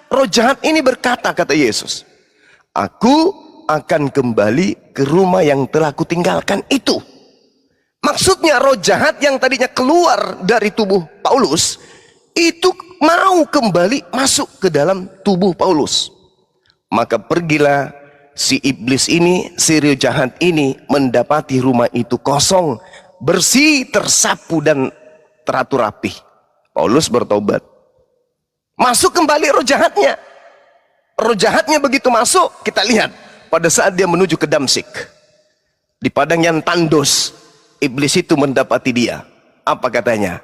roh jahat ini berkata, kata Yesus, aku akan kembali ke rumah yang telah kutinggalkan itu. Maksudnya roh jahat yang tadinya keluar dari tubuh Paulus itu mau kembali masuk ke dalam tubuh Paulus. Maka pergilah si iblis ini, si roh jahat ini, mendapati rumah itu kosong, bersih, tersapu dan teratur rapi. Paulus bertobat, masuk kembali roh jahatnya. Roh jahatnya begitu masuk, kita lihat pada saat dia menuju ke Damsyik, di padang yang tandus, iblis itu mendapati dia. Apa katanya?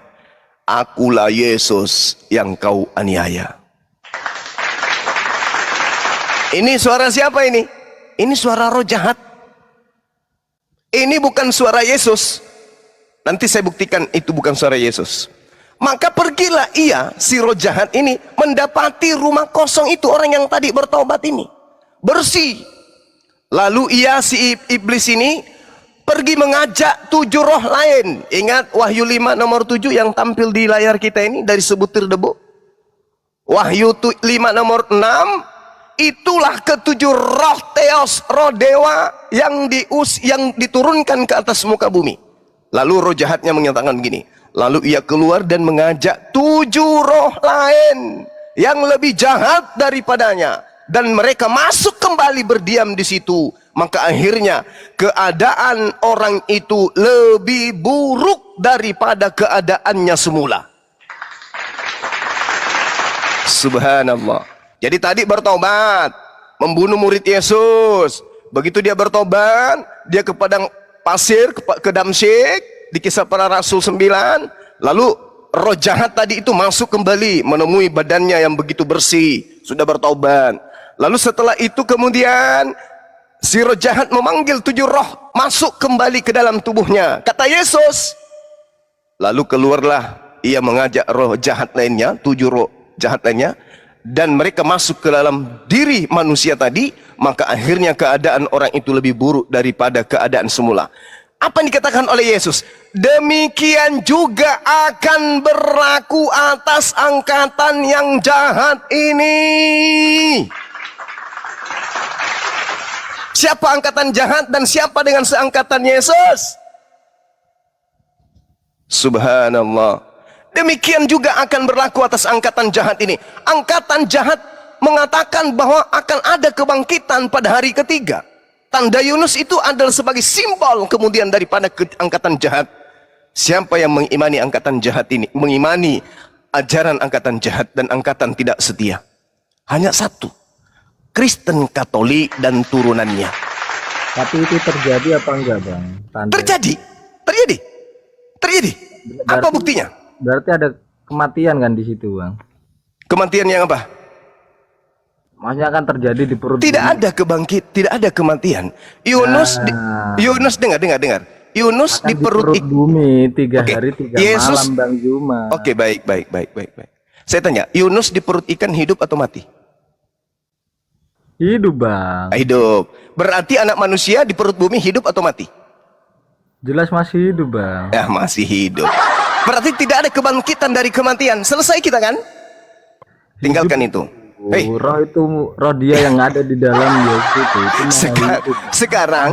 Akulah Yesus yang kau aniaya. Ini suara siapa ini? Ini suara roh jahat. Ini bukan suara Yesus. Nanti saya buktikan itu bukan suara Yesus. Maka pergilah ia, si roh jahat ini, mendapati rumah kosong itu, orang yang tadi bertobat ini, bersih. Lalu ia, si iblis ini, pergi mengajak 7 roh lain. Ingat Wahyu 5 nomor 7 yang tampil di layar kita ini dari sebutir debu. Wahyu 5 nomor 6, itulah ke-7 roh Theos, roh dewa yang diturunkan ke atas muka bumi. Lalu roh jahatnya menyatakan begini, lalu ia keluar dan mengajak 7 roh lain yang lebih jahat daripadanya, dan mereka masuk kembali berdiam di situ. Maka akhirnya keadaan orang itu lebih buruk daripada keadaannya semula. Subhanallah. Jadi tadi bertobat, membunuh murid Yesus. Begitu dia bertobat, dia ke padang pasir, ke Damsyik, di Kisah Para Rasul 9. Lalu roh jahat tadi itu masuk kembali, menemui badannya yang begitu bersih, sudah bertobat. Lalu setelah itu kemudian si roh jahat memanggil 7 roh masuk kembali ke dalam tubuhnya, kata Yesus. Lalu keluarlah ia mengajak roh jahat lainnya, 7 roh jahat lainnya, dan mereka masuk ke dalam diri manusia tadi. Maka akhirnya keadaan orang itu lebih buruk daripada keadaan semula. Apa yang dikatakan oleh Yesus? Demikian juga akan berlaku atas angkatan yang jahat ini. Siapa angkatan jahat dan siapa dengan seangkatan Yesus? Subhanallah. Demikian juga akan berlaku atas angkatan jahat ini. Angkatan jahat mengatakan bahwa akan ada kebangkitan pada hari ketiga. Tanda Yunus itu adalah sebagai simbol kemudian daripada angkatan jahat. Siapa yang mengimani angkatan jahat ini, mengimani ajaran angkatan jahat dan angkatan tidak setia? Hanya satu, Kristen Katolik dan turunannya. Tapi itu terjadi apa enggak, Bang? Terjadi. Apa buktinya? Berarti ada kematian kan di situ, Bang? Kematian yang apa? Maksudnya akan terjadi di perut. Tidak ada tidak ada kematian. Yunus, Yunus dengar. Yunus di perut bumi 3 hari 3 malam, Bang Juma. Oke, baik. Saya tanya, Yunus di perut ikan hidup atau mati? Hidup, Bang. Hidup. Berarti anak manusia di perut bumi hidup atau mati? Jelas masih hidup, Bang. Ya, masih hidup. Berarti tidak ada kebangkitan dari kematian. Selesai kita kan? Tinggalkan itu. Roh itu, roh dia yang ada di dalam Yesus itu sekarang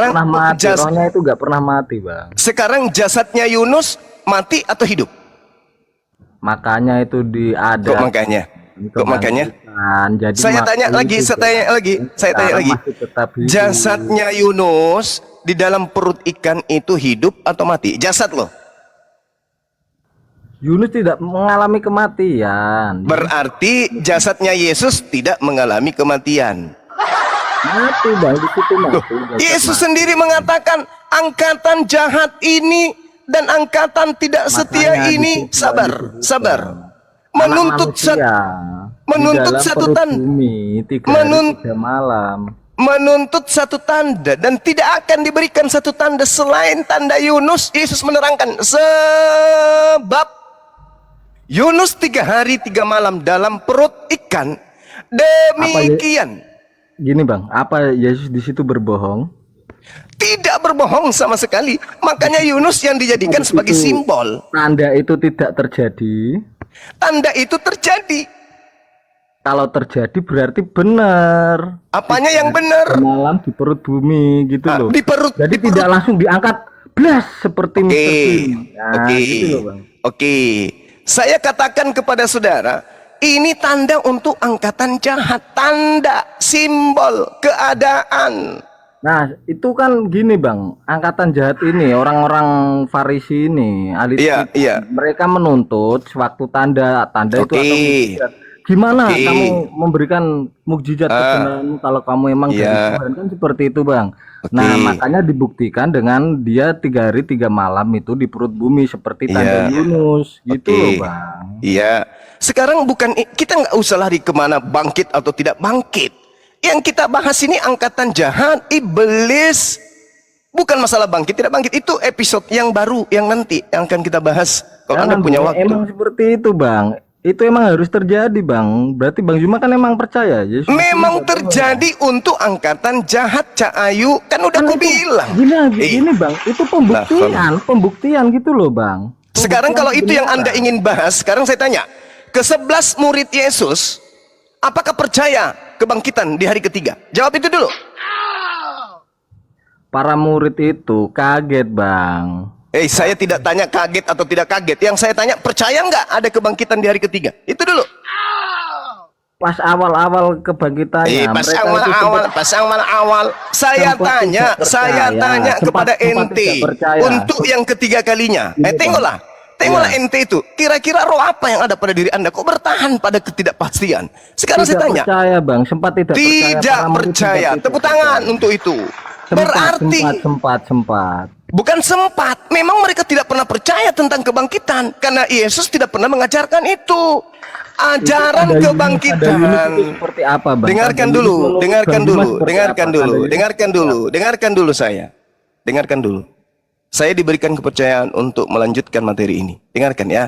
pernah mati. Rohnya itu nggak pernah mati, Bang. Sekarang jasadnya Yunus mati atau hidup? Makanya itu Kok makanya? Jadi saya tanya lagi. Jasadnya Yunus di dalam perut ikan itu hidup atau mati? Jasad loh. Yunus tidak mengalami kematian. Berarti jasadnya Yesus tidak mengalami kematian. Mati, Bang, di situ mati. Yesus sendiri mengatakan angkatan jahat ini dan angkatan tidak setia ini sabar. Menuntut satu tanda. Menuntut satu tanda, dan tidak akan diberikan satu tanda selain tanda Yunus. Yesus menerangkan, sebab Yunus 3 hari 3 malam dalam perut ikan. Demikian. Gini, Bang, apa Yesus di situ berbohong? Tidak berbohong sama sekali. Makanya Yunus yang dijadikan sebagai simbol. Tanda itu tidak terjadi. Tanda itu terjadi. kalau terjadi berarti benar. Apanya yang benar? Malam di perut bumi gitu loh. Di perut. Jadi di perut. tidak langsung diangkat blas seperti Mr. Bean. Nah, Oke. gitu loh, Bang. Oke. Saya katakan kepada saudara, ini tanda untuk angkatan jahat, tanda, simbol, keadaan. Nah, itu kan gini, Bang. Angkatan jahat ini, orang-orang Farisi ini, ahli Iya, kitab, iya. mereka menuntut suatu tanda itu Oke. atau mukjizat. Gimana Oke. kamu memberikan mukjizat kebenaranmu kalau kamu emang dari Iya. Tuhan, kan seperti itu, Bang. Oke. Nah, makanya dibuktikan dengan dia 3 hari 3 malam itu di perut bumi seperti tanda Iya. Yunus, gitu Oke. loh, Bang. Iya. Sekarang bukan kita nggak usah lari kemana bangkit atau tidak bangkit. Yang kita bahas ini angkatan jahat, iblis. Bukan masalah bangkit tidak bangkit, itu episode yang baru yang nanti yang akan kita bahas kalau Anda Jangan, punya Bang. waktu. Emang seperti itu, Bang. Itu emang harus terjadi, Bang. Berarti Bang Juma kan emang percaya Yesus Memang itu terjadi untuk angkatan jahat, Cak Ayu. Kan udah aku bilang. gini, Bang. Itu pembuktian gitu loh, Bang. Sekarang kalau itu yang Anda Kebenaran. ingin bahas, sekarang saya tanya. Ke-11 murid Yesus, apakah percaya kebangkitan di hari ketiga? Jawab itu dulu. Para murid itu kaget, Bang. Saya tidak tanya kaget atau tidak kaget. Yang saya tanya, percaya nggak ada kebangkitan di hari ketiga? Itu dulu. Pas awal-awal kebangkitannya, Pas mereka itu awal. Saya sempat tanya, tidak percaya. kepada Sempat ente tidak percaya. untuk yang ketiga kalinya. Iya, Tengoklah. Tengoklah Iya. ente itu. Kira-kira roh apa yang ada pada diri Anda? Kok bertahan pada ketidakpastian? Sekarang saya tanya. percaya, Bang. Sempat tidak percaya. Tidak Para murid percaya. sempat Tepuk tidak tangan percaya. untuk itu. Berarti sempat. bukan sempat. Memang mereka tidak pernah percaya tentang kebangkitan karena Yesus tidak pernah mengajarkan itu. Ajaran Tanda kebangkitan. Yunus itu seperti apa, Bang? Dengarkan Tanda dulu, Yunus dengarkan Bang dulu, Juma seperti dengarkan apa? dulu, Tanda Yunus dengarkan dulu, dengarkan dulu saya. Dengarkan dulu. Saya diberikan kepercayaan untuk melanjutkan materi ini. Dengarkan ya.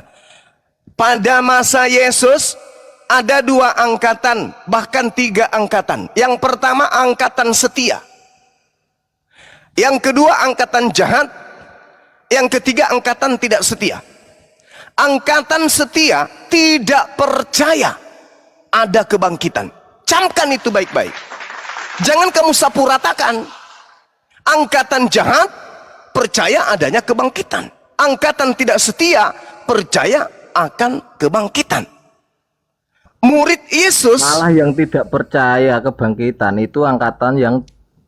Pada masa Yesus ada 2 angkatan, bahkan 3 angkatan. Yang pertama angkatan setia. Yang kedua angkatan jahat. Yang ketiga angkatan tidak setia. Angkatan setia tidak percaya ada kebangkitan. Camkan itu baik-baik. Jangan kamu sapu ratakan. Angkatan jahat percaya adanya kebangkitan. Angkatan tidak setia percaya akan kebangkitan. Murid Yesus Malah yang tidak percaya kebangkitan itu angkatan yang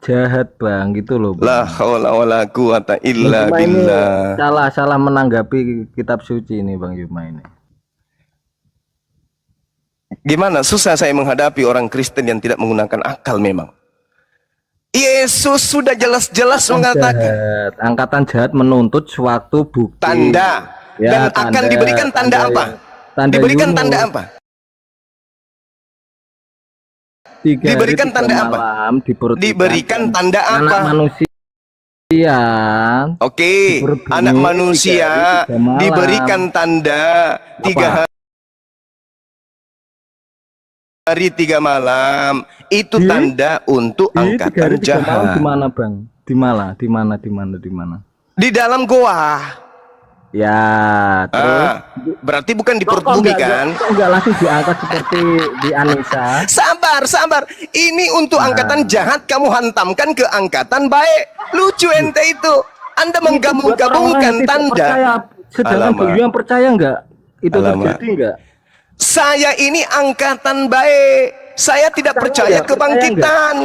jahat, Bang, gitu loh, Bang. la haula wala quwata illa Bang Juma ini billah. salah menanggapi kitab suci ini, Bang Juma ini. Gimana susah saya menghadapi orang Kristen yang tidak menggunakan akal memang. Yesus sudah jelas-jelas mengatakan Angkatan jahat menuntut suatu bukti tanda. Ya, Dan akan diberikan tanda apa? Tanda Diberikan Yunus. tanda apa? 3 hari, Diberikan 3 tanda apa? malam di perut Diberikan ikan. tanda Anak apa? manusia. Oke, Di perut bumi, anak manusia 3 hari, 3 malam. diberikan tanda 3 Apa? hari 3 malam. Itu Di- tanda untuk Di 3 angkatan hari 3 malam jahat. di mana, Bang? Di mana? Di dalam goa. Ya, terus Berarti bukan di perut kok bumi kan? enggak langsung diangkat seperti di Anissa. Sabar. Ini untuk angkatan jahat kamu hantamkan ke angkatan baik. Lucu ente itu. Anda menggabung-gabungkan tanda. Sedangkan Alamak. bagi yang percaya enggak? Itu Alamak. terjadi enggak? Saya ini angkatan baik. Saya tidak percaya enggak? kebangkitan.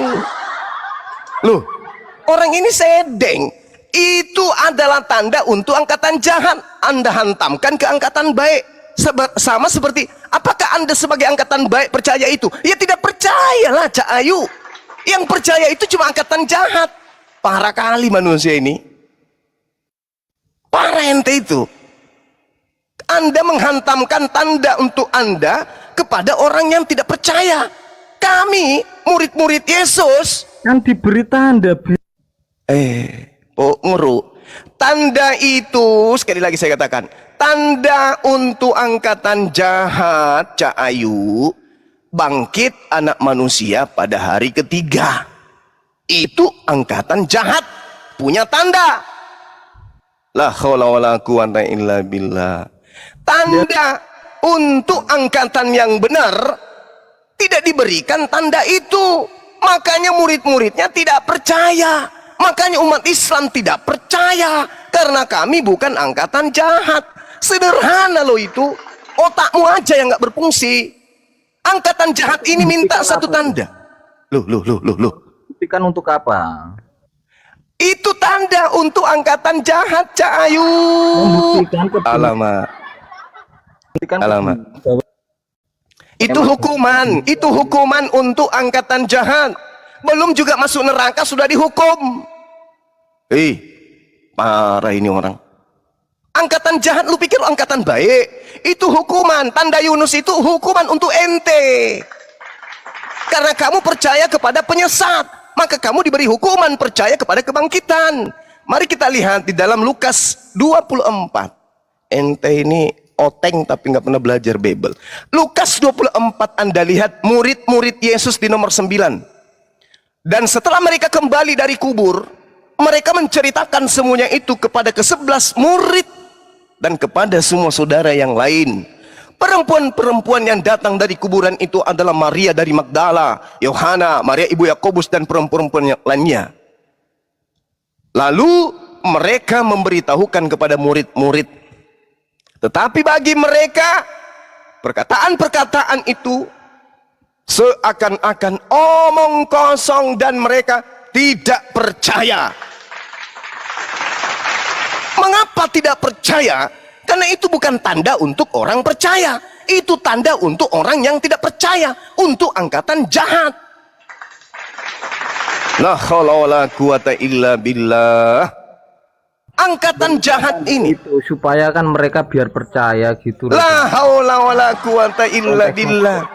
Loh, orang ini sedeng. Itu adalah tanda untuk angkatan jahat. Anda hantamkan ke angkatan baik. Sama seperti, apakah Anda sebagai angkatan baik percaya itu? Ya tidak percayalah, Cak Ayu. Yang percaya itu cuma angkatan jahat. Parah kali manusia ini. Parah ente itu. Anda menghantamkan tanda untuk Anda kepada orang yang tidak percaya. Kami, murid-murid Yesus, Kan diberi tanda. Nguru. Tanda itu, sekali lagi saya katakan, tanda untuk angkatan jahat, Cak Ayu, bangkit anak manusia pada hari ketiga. Itu angkatan jahat, punya tanda. La haula wala quwata illa billah. Tanda untuk angkatan yang benar, Tidak diberikan tanda itu. Makanya murid-muridnya tidak percaya. Makanya umat Islam tidak percaya. Karena kami bukan angkatan jahat. Sederhana loh itu. Otakmu aja yang nggak berfungsi. Angkatan jahat ini minta satu tanda. Loh. Buktikan untuk apa? Itu tanda untuk angkatan jahat, Cak Ayu. Membuktikan Alamak. Buktikan Alamak. Itu hukuman untuk angkatan jahat. Belum juga masuk neraka sudah dihukum. Parah ini orang. Angkatan jahat, lu pikir angkatan baik? Itu hukuman. Tanda Yunus itu hukuman untuk ente. Karena kamu percaya kepada penyesat, maka kamu diberi hukuman percaya kepada kebangkitan. Mari kita lihat di dalam Lukas 24. Ente ini oteng tapi nggak pernah belajar Bible. Lukas 24 Anda lihat murid-murid Yesus di nomor 9. Dan setelah mereka kembali dari kubur, mereka menceritakan semuanya itu kepada ke-11 murid dan kepada semua saudara yang lain. Perempuan-perempuan yang datang dari kuburan itu adalah Maria dari Magdala, Yohana, Maria ibu Yakobus dan perempuan-perempuan yang lainnya. Lalu mereka memberitahukan kepada murid-murid. Tetapi bagi mereka perkataan-perkataan itu seakan-akan omong kosong dan mereka tidak percaya. Mengapa tidak percaya? Karena itu bukan tanda untuk orang percaya. Itu tanda untuk orang yang tidak percaya, untuk angkatan jahat. La haula wala quwata illa billah. Angkatan jahat ini itu supaya kan mereka biar percaya gitu. La haula wala quwata illa billah.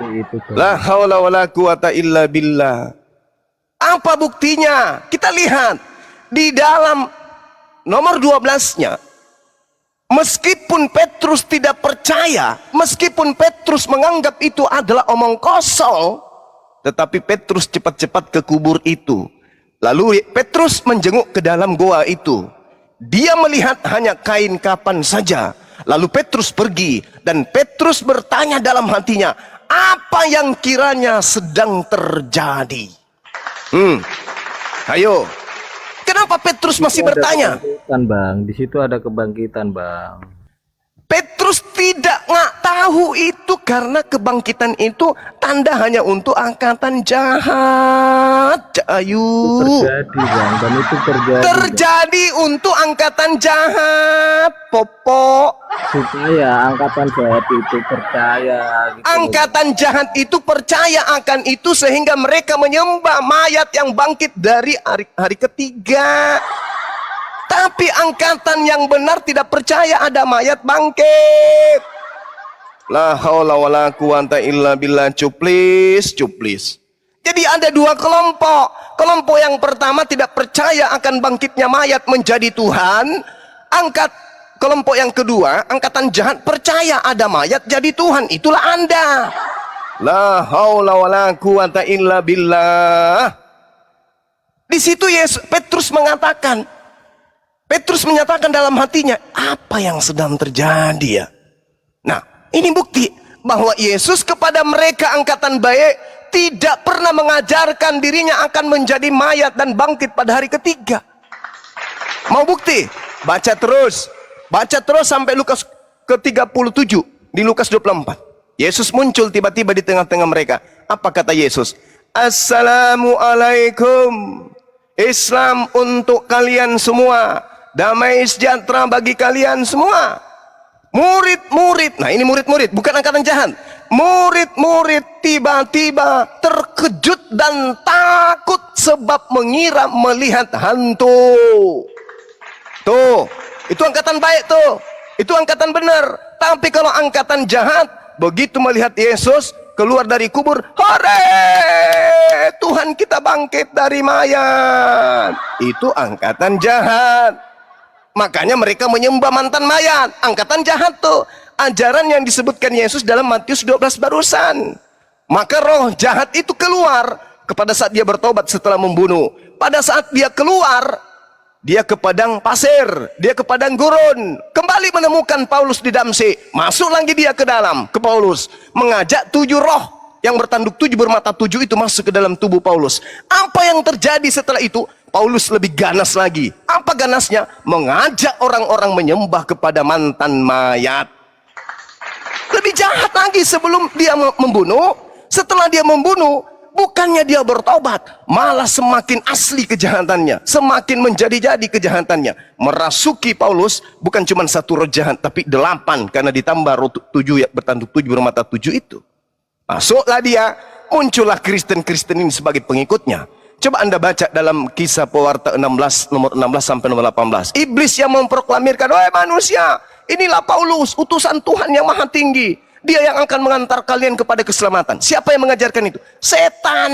La haula wala quwata illa billah. Apa buktinya? Kita lihat di dalam nomor 12-nya. Meskipun Petrus tidak percaya, meskipun Petrus menganggap itu adalah omong kosong, tetapi Petrus cepat-cepat ke kubur itu. Lalu Petrus menjenguk ke dalam goa itu. Dia melihat hanya kain kapan saja. Lalu Petrus pergi dan Petrus bertanya dalam hatinya, apa yang kiranya sedang terjadi? Ayo. Kenapa Petrus masih bertanya? Kan Bang, di situ ada kebangkitan, Bang. Petrus tidak tahu itu karena kebangkitan itu tanda hanya untuk angkatan jahat. Ayu. Terjadi, Bang, dan itu terjadi untuk angkatan jahat, Popo. Supaya angkatan jahat itu percaya. Gitu. Angkatan jahat itu percaya akan itu sehingga mereka menyembah mayat yang bangkit dari hari ketiga. Tapi angkatan yang benar tidak percaya ada mayat bangkit. La haula wala quwata illa billah. Cuplis. Jadi ada dua kelompok. Kelompok yang pertama tidak percaya akan bangkitnya mayat menjadi Tuhan. Kelompok yang kedua, angkatan jahat percaya ada mayat jadi Tuhan. Itulah Anda. La haula wala quwata illa billah. Di situ Petrus menyatakan dalam hatinya, apa yang sedang terjadi ya? Nah, ini bukti bahwa Yesus kepada mereka angkatan baik tidak pernah mengajarkan dirinya akan menjadi mayat dan bangkit pada hari ketiga. Mau bukti? Baca terus sampai Lukas ke-37 di Lukas 24. Yesus muncul tiba-tiba di tengah-tengah mereka. Apa kata Yesus? Assalamualaikum. Islam untuk kalian semua. Damai sejahtera bagi kalian semua. Murid-murid, nah ini murid-murid, bukan angkatan jahat. Murid-murid tiba-tiba terkejut dan takut sebab mengira melihat hantu. Tuh, itu angkatan baik tuh. Itu angkatan benar. Tapi kalau angkatan jahat, begitu melihat Yesus keluar dari kubur, hore, Tuhan kita bangkit dari mayat. Itu angkatan jahat. Makanya mereka menyembah mantan mayat. Angkatan jahat tuh. Ajaran yang disebutkan Yesus dalam Matius 12 barusan. Maka roh jahat itu keluar kepada saat dia bertobat setelah membunuh. Pada saat dia keluar, dia ke padang pasir, dia ke padang gurun, kembali menemukan Paulus di Damsyik. Masuk lagi dia ke dalam, ke Paulus, mengajak 7 roh yang bertanduk 7 bermata 7 itu masuk ke dalam tubuh Paulus. Apa yang terjadi setelah itu? Paulus lebih ganas lagi. Apa ganasnya? Mengajak orang-orang menyembah kepada mantan mayat. Lebih jahat lagi sebelum dia membunuh. Setelah dia membunuh, bukannya dia bertobat, malah semakin asli kejahatannya, semakin menjadi-jadi kejahatannya. Merasuki Paulus bukan cuma 1 roh jahat, tapi 8, karena ditambah roh 7 yang bertanduk 7 bermata 7 itu. Masuklah dia, muncullah Kristen-Kristen ini sebagai pengikutnya. Coba Anda baca dalam Kisah Pewarta 16 nomor 16 sampai nomor 18. Iblis yang memproklamirkan, "Wahai manusia, inilah Paulus, utusan Tuhan yang maha tinggi. Dia yang akan mengantar kalian kepada keselamatan." Siapa yang mengajarkan itu? Setan.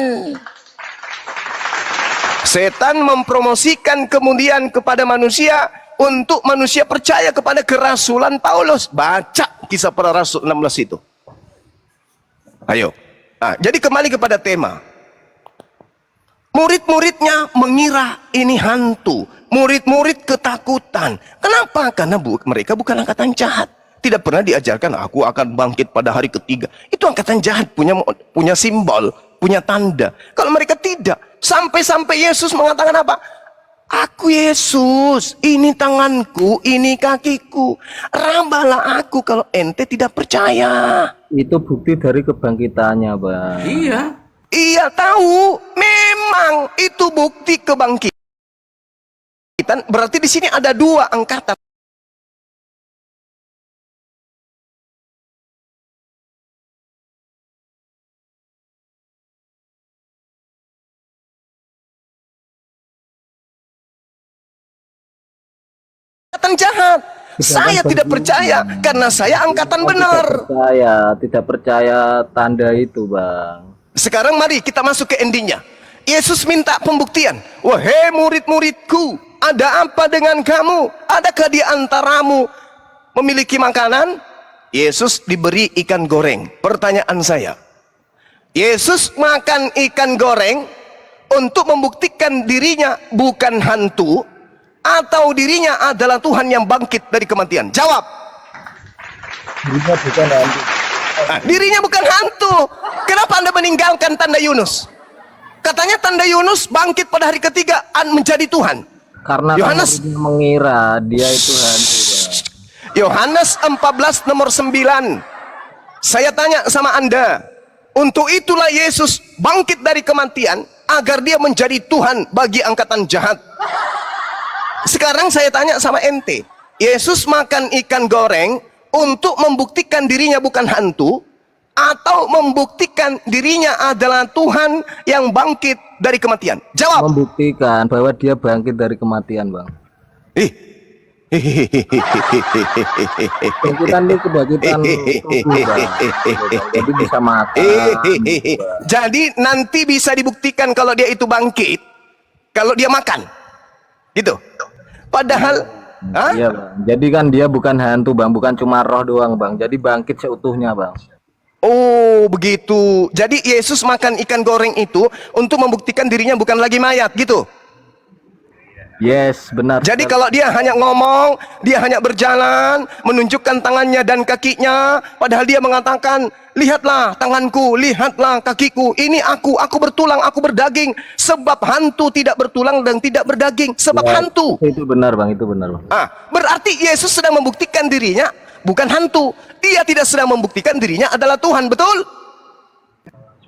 Setan mempromosikan kemudian kepada manusia untuk manusia percaya kepada kerasulan Paulus. Baca Kisah Para Rasul 16 itu. Ayo. Jadi kembali kepada tema. Murid-muridnya mengira ini hantu. Murid-murid ketakutan. Kenapa? Karena mereka bukan angkatan jahat. Tidak pernah diajarkan aku akan bangkit pada hari ketiga. Itu angkatan jahat, punya simbol, punya tanda. Kalau mereka tidak, sampai-sampai Yesus mengatakan apa? Aku Yesus, ini tanganku, ini kakiku. Rabalah aku kalau ente tidak percaya. Itu bukti dari kebangkitannya, Bang. Iya. Iya tahu, memang itu bukti kebangkitan. Berarti di sini ada 2 angkatan. Angkatan jahat. Saya tidak percaya karena saya angkatan benar. Tidak percaya tanda itu, Bang. Sekarang mari kita masuk ke endingnya. Yesus minta pembuktian. Wahai murid-muridku, ada apa dengan kamu? Adakah di antaramu memiliki makanan? Yesus diberi ikan goreng. Pertanyaan saya, Yesus makan ikan goreng untuk membuktikan dirinya bukan hantu, atau dirinya adalah Tuhan yang bangkit dari kematian? Jawab. Dirinya bukan hantu. Dirinya bukan hantu. Kenapa Anda meninggalkan tanda Yunus? Katanya tanda Yunus bangkit pada hari ketiga menjadi Tuhan. Karena Yohanes mengira dia itu hantu, Bang. Yohanes 14 nomor 9. Saya tanya sama Anda, untuk itulah Yesus bangkit dari kematian agar dia menjadi Tuhan bagi angkatan jahat. Sekarang saya tanya sama ente, Yesus makan ikan goreng untuk membuktikan dirinya bukan hantu, atau membuktikan dirinya adalah Tuhan yang bangkit dari kematian? Jawab. Membuktikan bahwa dia bangkit dari kematian, Bang. Kebangkitan itu kebangkitan tubuh, Bang. Jadi bisa makan. Jadi nanti bisa dibuktikan kalau dia itu bangkit kalau dia makan, gitu. Padahal iya, Bang. Jadi kan dia bukan hantu, Bang, bukan cuma roh doang, Bang. Jadi bangkit seutuhnya, Bang. Oh begitu. Jadi Yesus makan ikan goreng itu untuk membuktikan dirinya bukan lagi mayat, gitu. Yes, benar. Jadi kalau dia hanya ngomong, dia hanya berjalan, menunjukkan tangannya dan kakinya, padahal dia mengatakan, lihatlah tanganku, lihatlah kakiku, ini aku bertulang, aku berdaging. Sebab hantu tidak bertulang dan tidak berdaging, sebab Ya, hantu. itu benar, Bang, itu benar, Bang. Berarti Yesus sedang membuktikan dirinya bukan hantu. Dia tidak sedang membuktikan dirinya adalah Tuhan, betul?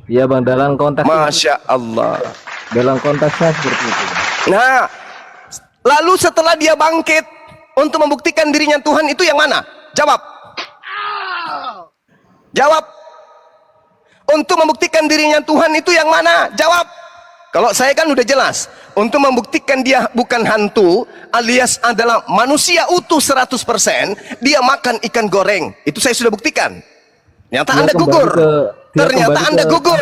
Iya, Bang, dalam konteks Masya Allah. dalam konteksnya seperti itu, Bang. Nah, lalu setelah dia bangkit untuk membuktikan dirinya Tuhan, itu yang mana? Jawab. Jawab. Untuk membuktikan dirinya Tuhan itu yang mana? Jawab. Kalau saya kan udah jelas. Untuk membuktikan dia bukan hantu, alias adalah manusia utuh 100%, dia makan ikan goreng. Itu saya sudah buktikan. Ternyata Anda gugur. Ternyata Anda gugur.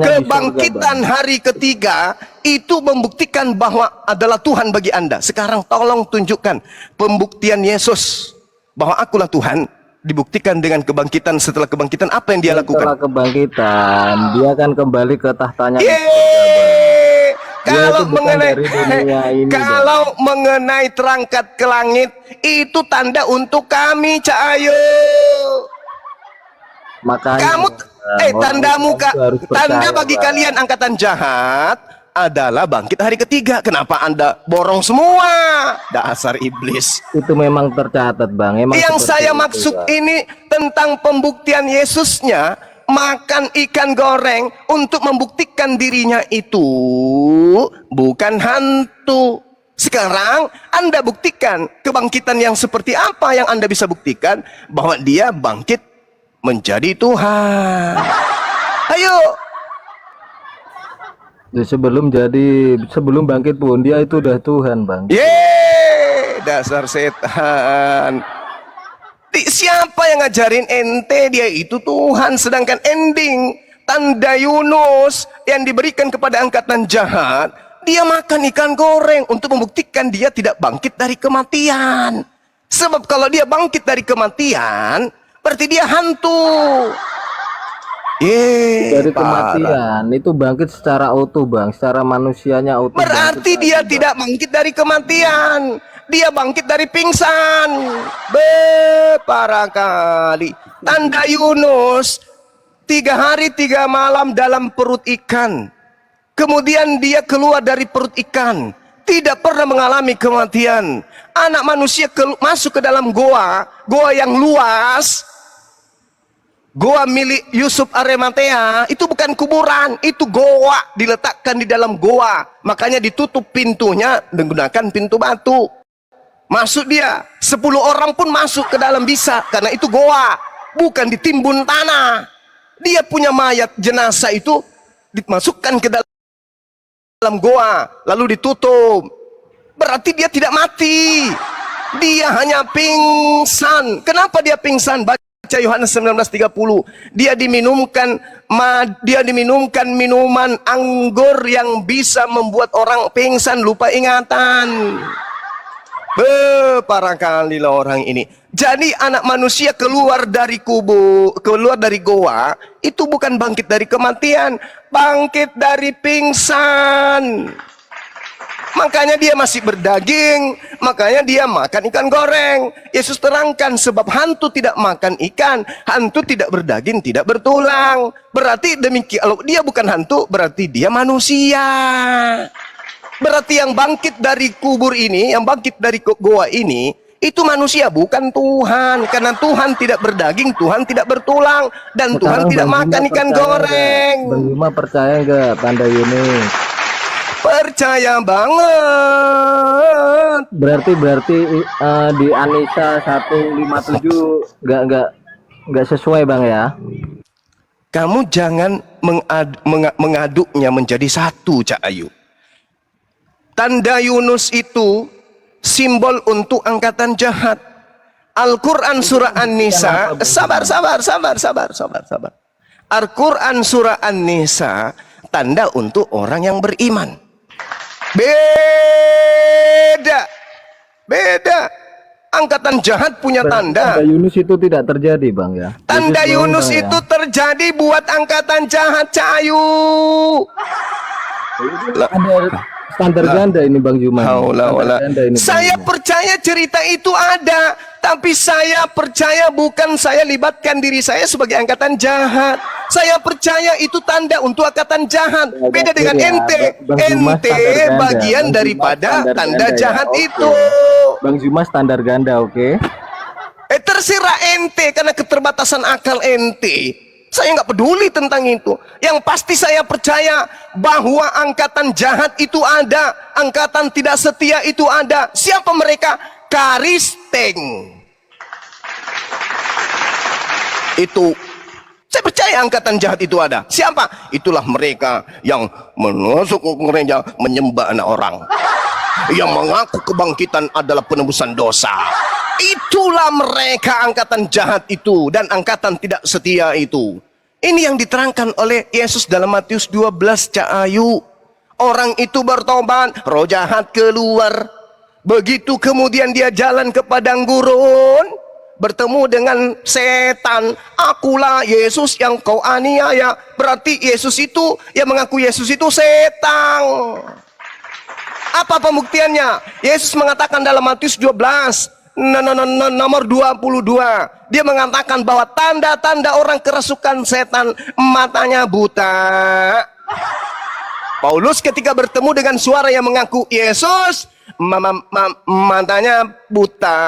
Kebangkitan hari ketiga itu membuktikan bahwa adalah Tuhan bagi Anda. Sekarang tolong tunjukkan pembuktian Yesus bahwa akulah Tuhan, dibuktikan dengan kebangkitan. Setelah kebangkitan apa yang dia lakukan? Setelah kebangkitan dia akan kembali ke tahtanya. Kalau mengenai terangkat ke langit itu tanda untuk kami, Cak Ayu. Makanya Kamu Tanda muka, harus tanda percaya, bagi Bang. kalian angkatan jahat adalah bangkit hari ketiga. Kenapa Anda borong semua? Dasar iblis. Itu memang tercatat, Bang. Emang Yang seperti saya itu, maksud Bang. ini tentang pembuktian Yesusnya makan ikan goreng untuk membuktikan dirinya itu bukan hantu. Sekarang Anda buktikan kebangkitan yang seperti apa yang Anda bisa buktikan bahwa dia bangkit menjadi Tuhan. Ayo. Ya, sebelum bangkit pun dia itu udah Tuhan, Bang. Dasar setan. Siapa yang ngajarin ente dia itu Tuhan, sedangkan ending tanda Yunus yang diberikan kepada angkatan jahat, dia makan ikan goreng untuk membuktikan dia tidak bangkit dari kematian. Sebab kalau dia bangkit dari kematian, berarti dia hantu. Dari Parah. kematian itu bangkit secara utuh, Bang. Secara manusianya utuh. Berarti dia tidak bangkit dari kematian. Dia bangkit dari pingsan. Parah kali. Tanda Yunus 3 hari 3 malam dalam perut ikan. Kemudian dia keluar dari perut ikan. Tidak pernah mengalami kematian. Anak manusia masuk ke dalam goa yang luas. Goa milik Yusuf Arimatea itu bukan kuburan, itu goa, diletakkan di dalam goa. Makanya ditutup pintunya menggunakan pintu batu. Masuk dia, 10 orang pun masuk ke dalam bisa, karena itu goa, bukan ditimbun tanah. Dia punya mayat jenazah itu dimasukkan ke dalam goa, lalu ditutup. Berarti dia tidak mati, dia hanya pingsan. Kenapa dia pingsan? Baca Yohanes 19:30. Dia diminumkan minuman anggur yang bisa membuat orang pingsan, lupa ingatan. Parah kali lah orang ini. Jadi anak manusia keluar dari goa itu bukan bangkit dari kematian, bangkit dari pingsan. Makanya dia masih berdaging, makanya dia makan ikan goreng. Yesus terangkan sebab hantu tidak makan ikan, hantu tidak berdaging, tidak bertulang. Berarti demikian, kalau dia bukan hantu, berarti dia manusia. Berarti yang bangkit dari kubur ini, yang bangkit dari goa ini, itu manusia, bukan Tuhan. Karena Tuhan tidak berdaging, Tuhan tidak bertulang, dan Sekarang Tuhan tidak Bang makan Bima ikan percaya goreng. nggak? Bang Bima percaya nggak tanda Yunus? Percaya banget. Berarti di Anissa 157 nggak sesuai, Bang ya. Kamu jangan mengaduknya menjadi satu, Cak Ayu. Tanda Yunus itu simbol untuk angkatan jahat. Al-Quran surah An-Nisa, sabar. Al-Quran surah An-Nisa tanda untuk orang yang beriman. Beda. Angkatan jahat punya tanda. Tanda Yunus itu tidak terjadi, Bang ya. Tanda Yesus Yunus Bang, itu ya. terjadi buat angkatan jahat, Cayu. Ada standar ganda ini, Bang Juman. Saya percaya cerita itu ada, tapi saya percaya bukan saya libatkan diri saya sebagai angkatan jahat. Saya percaya itu tanda untuk angkatan jahat. Beda dengan ente. Ente bagian daripada tanda jahat itu. Bang Zuma standar ganda, oke? Terserah ente karena keterbatasan akal ente. Saya nggak peduli tentang itu. Yang pasti saya percaya bahwa angkatan jahat itu ada, angkatan tidak setia itu ada. Siapa mereka? Karisteng. Itu. Saya percaya angkatan jahat itu ada. Siapa? Itulah mereka yang menusuk gereja, menyembah anak orang, yang mengaku kebangkitan adalah penebusan dosa. Itulah mereka angkatan jahat itu dan angkatan tidak setia itu. Ini yang diterangkan oleh Yesus dalam Matius 12, Cak Ayu. Orang itu bertobat, roh jahat keluar. Begitu kemudian dia jalan ke padang gurun, bertemu dengan setan. Akulah Yesus yang kau aniaya. Berarti Yesus itu, yang mengaku Yesus itu setan. Apa pembuktiannya? Yesus mengatakan dalam Matius 12, nomor 22. Dia mengatakan bahwa tanda-tanda orang kerasukan setan, matanya buta. Paulus ketika bertemu dengan suara yang mengaku Yesus, matanya buta.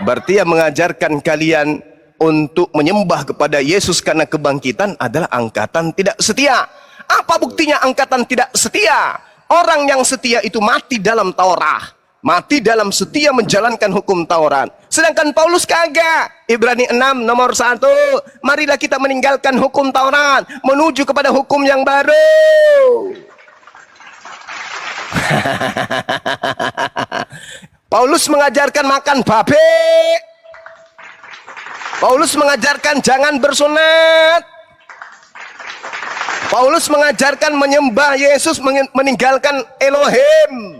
Berarti yang mengajarkan kalian untuk menyembah kepada Yesus karena kebangkitan adalah angkatan tidak setia. Apa buktinya angkatan tidak setia? Orang yang setia itu mati dalam Taurat, mati dalam setia menjalankan hukum Taurat. Sedangkan Paulus kagak. Ibrani 6 nomor 1, marilah kita meninggalkan hukum Taurat menuju kepada hukum yang baru. Paulus mengajarkan makan babe. Paulus mengajarkan jangan bersunat. Paulus mengajarkan menyembah Yesus, meninggalkan Elohim.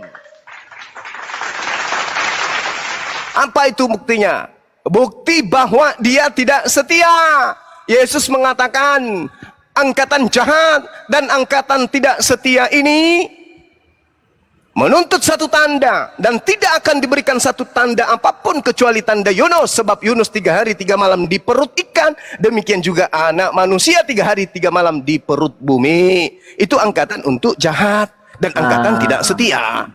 Apa itu buktinya? Bukti bahwa dia tidak setia. Yesus mengatakan angkatan jahat dan angkatan tidak setia ini menuntut satu tanda, dan tidak akan diberikan satu tanda apapun kecuali tanda Yunus, sebab Yunus 3 hari 3 malam di perut ikan, demikian juga anak manusia 3 hari 3 malam di perut bumi. Itu angkatan untuk jahat dan angkatan tidak setia.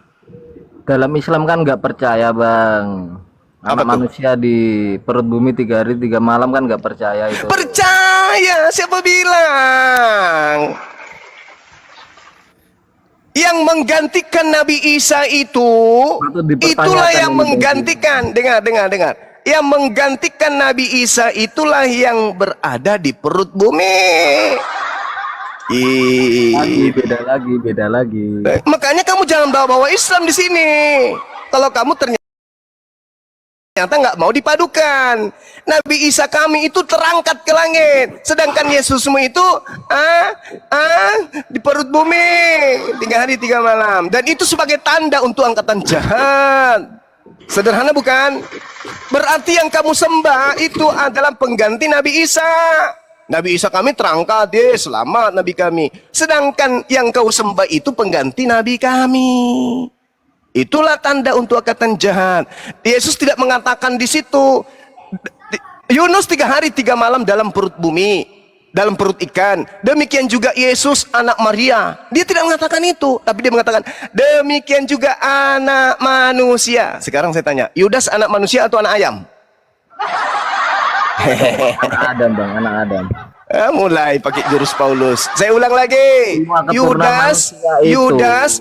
Dalam Islam kan nggak percaya, Bang. Anak manusia di perut bumi 3 hari 3 malam kan nggak percaya itu. Percaya, siapa bilang? Yang menggantikan Nabi Isa itulah yang menggantikan. Dengar. Yang menggantikan Nabi Isa itulah yang berada di perut bumi. Beda lagi. Makanya kamu jangan bawa-bawa Islam di sini. Kalau kamu ternyata nggak mau dipadukan. Nabi Isa kami itu terangkat ke langit, sedangkan Yesusmu itu di perut bumi 3 hari 3 malam. Dan itu sebagai tanda untuk angkatan jahat. Sederhana bukan? Berarti yang kamu sembah itu adalah pengganti Nabi Isa. Nabi Isa kami terangkat, selamat Nabi kami. Sedangkan yang kau sembah itu pengganti Nabi kami. Itulah tanda untuk angkatan jahat. Yesus tidak mengatakan di situ Yunus 3 hari 3 malam dalam perut bumi, dalam perut ikan. Demikian juga Yesus anak Maria. Dia tidak mengatakan itu, tapi dia mengatakan demikian juga anak manusia. Sekarang saya tanya, Yudas anak manusia atau anak ayam? Anak Adam, Bang, anak Adam. Mulai pakai jurus Paulus. Saya ulang lagi. Yudas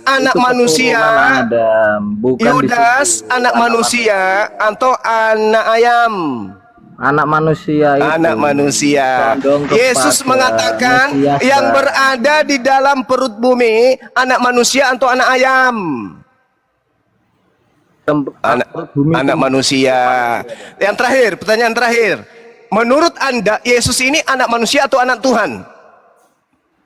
anak manusia. Yudas anak manusia atau anak ayam? Anak manusia itu. Anak manusia. Yesus mengatakan yang berada di dalam perut bumi anak manusia atau anak ayam? Anak manusia. Yang terakhir, pertanyaan terakhir. Menurut Anda, Yesus ini anak manusia atau anak Tuhan?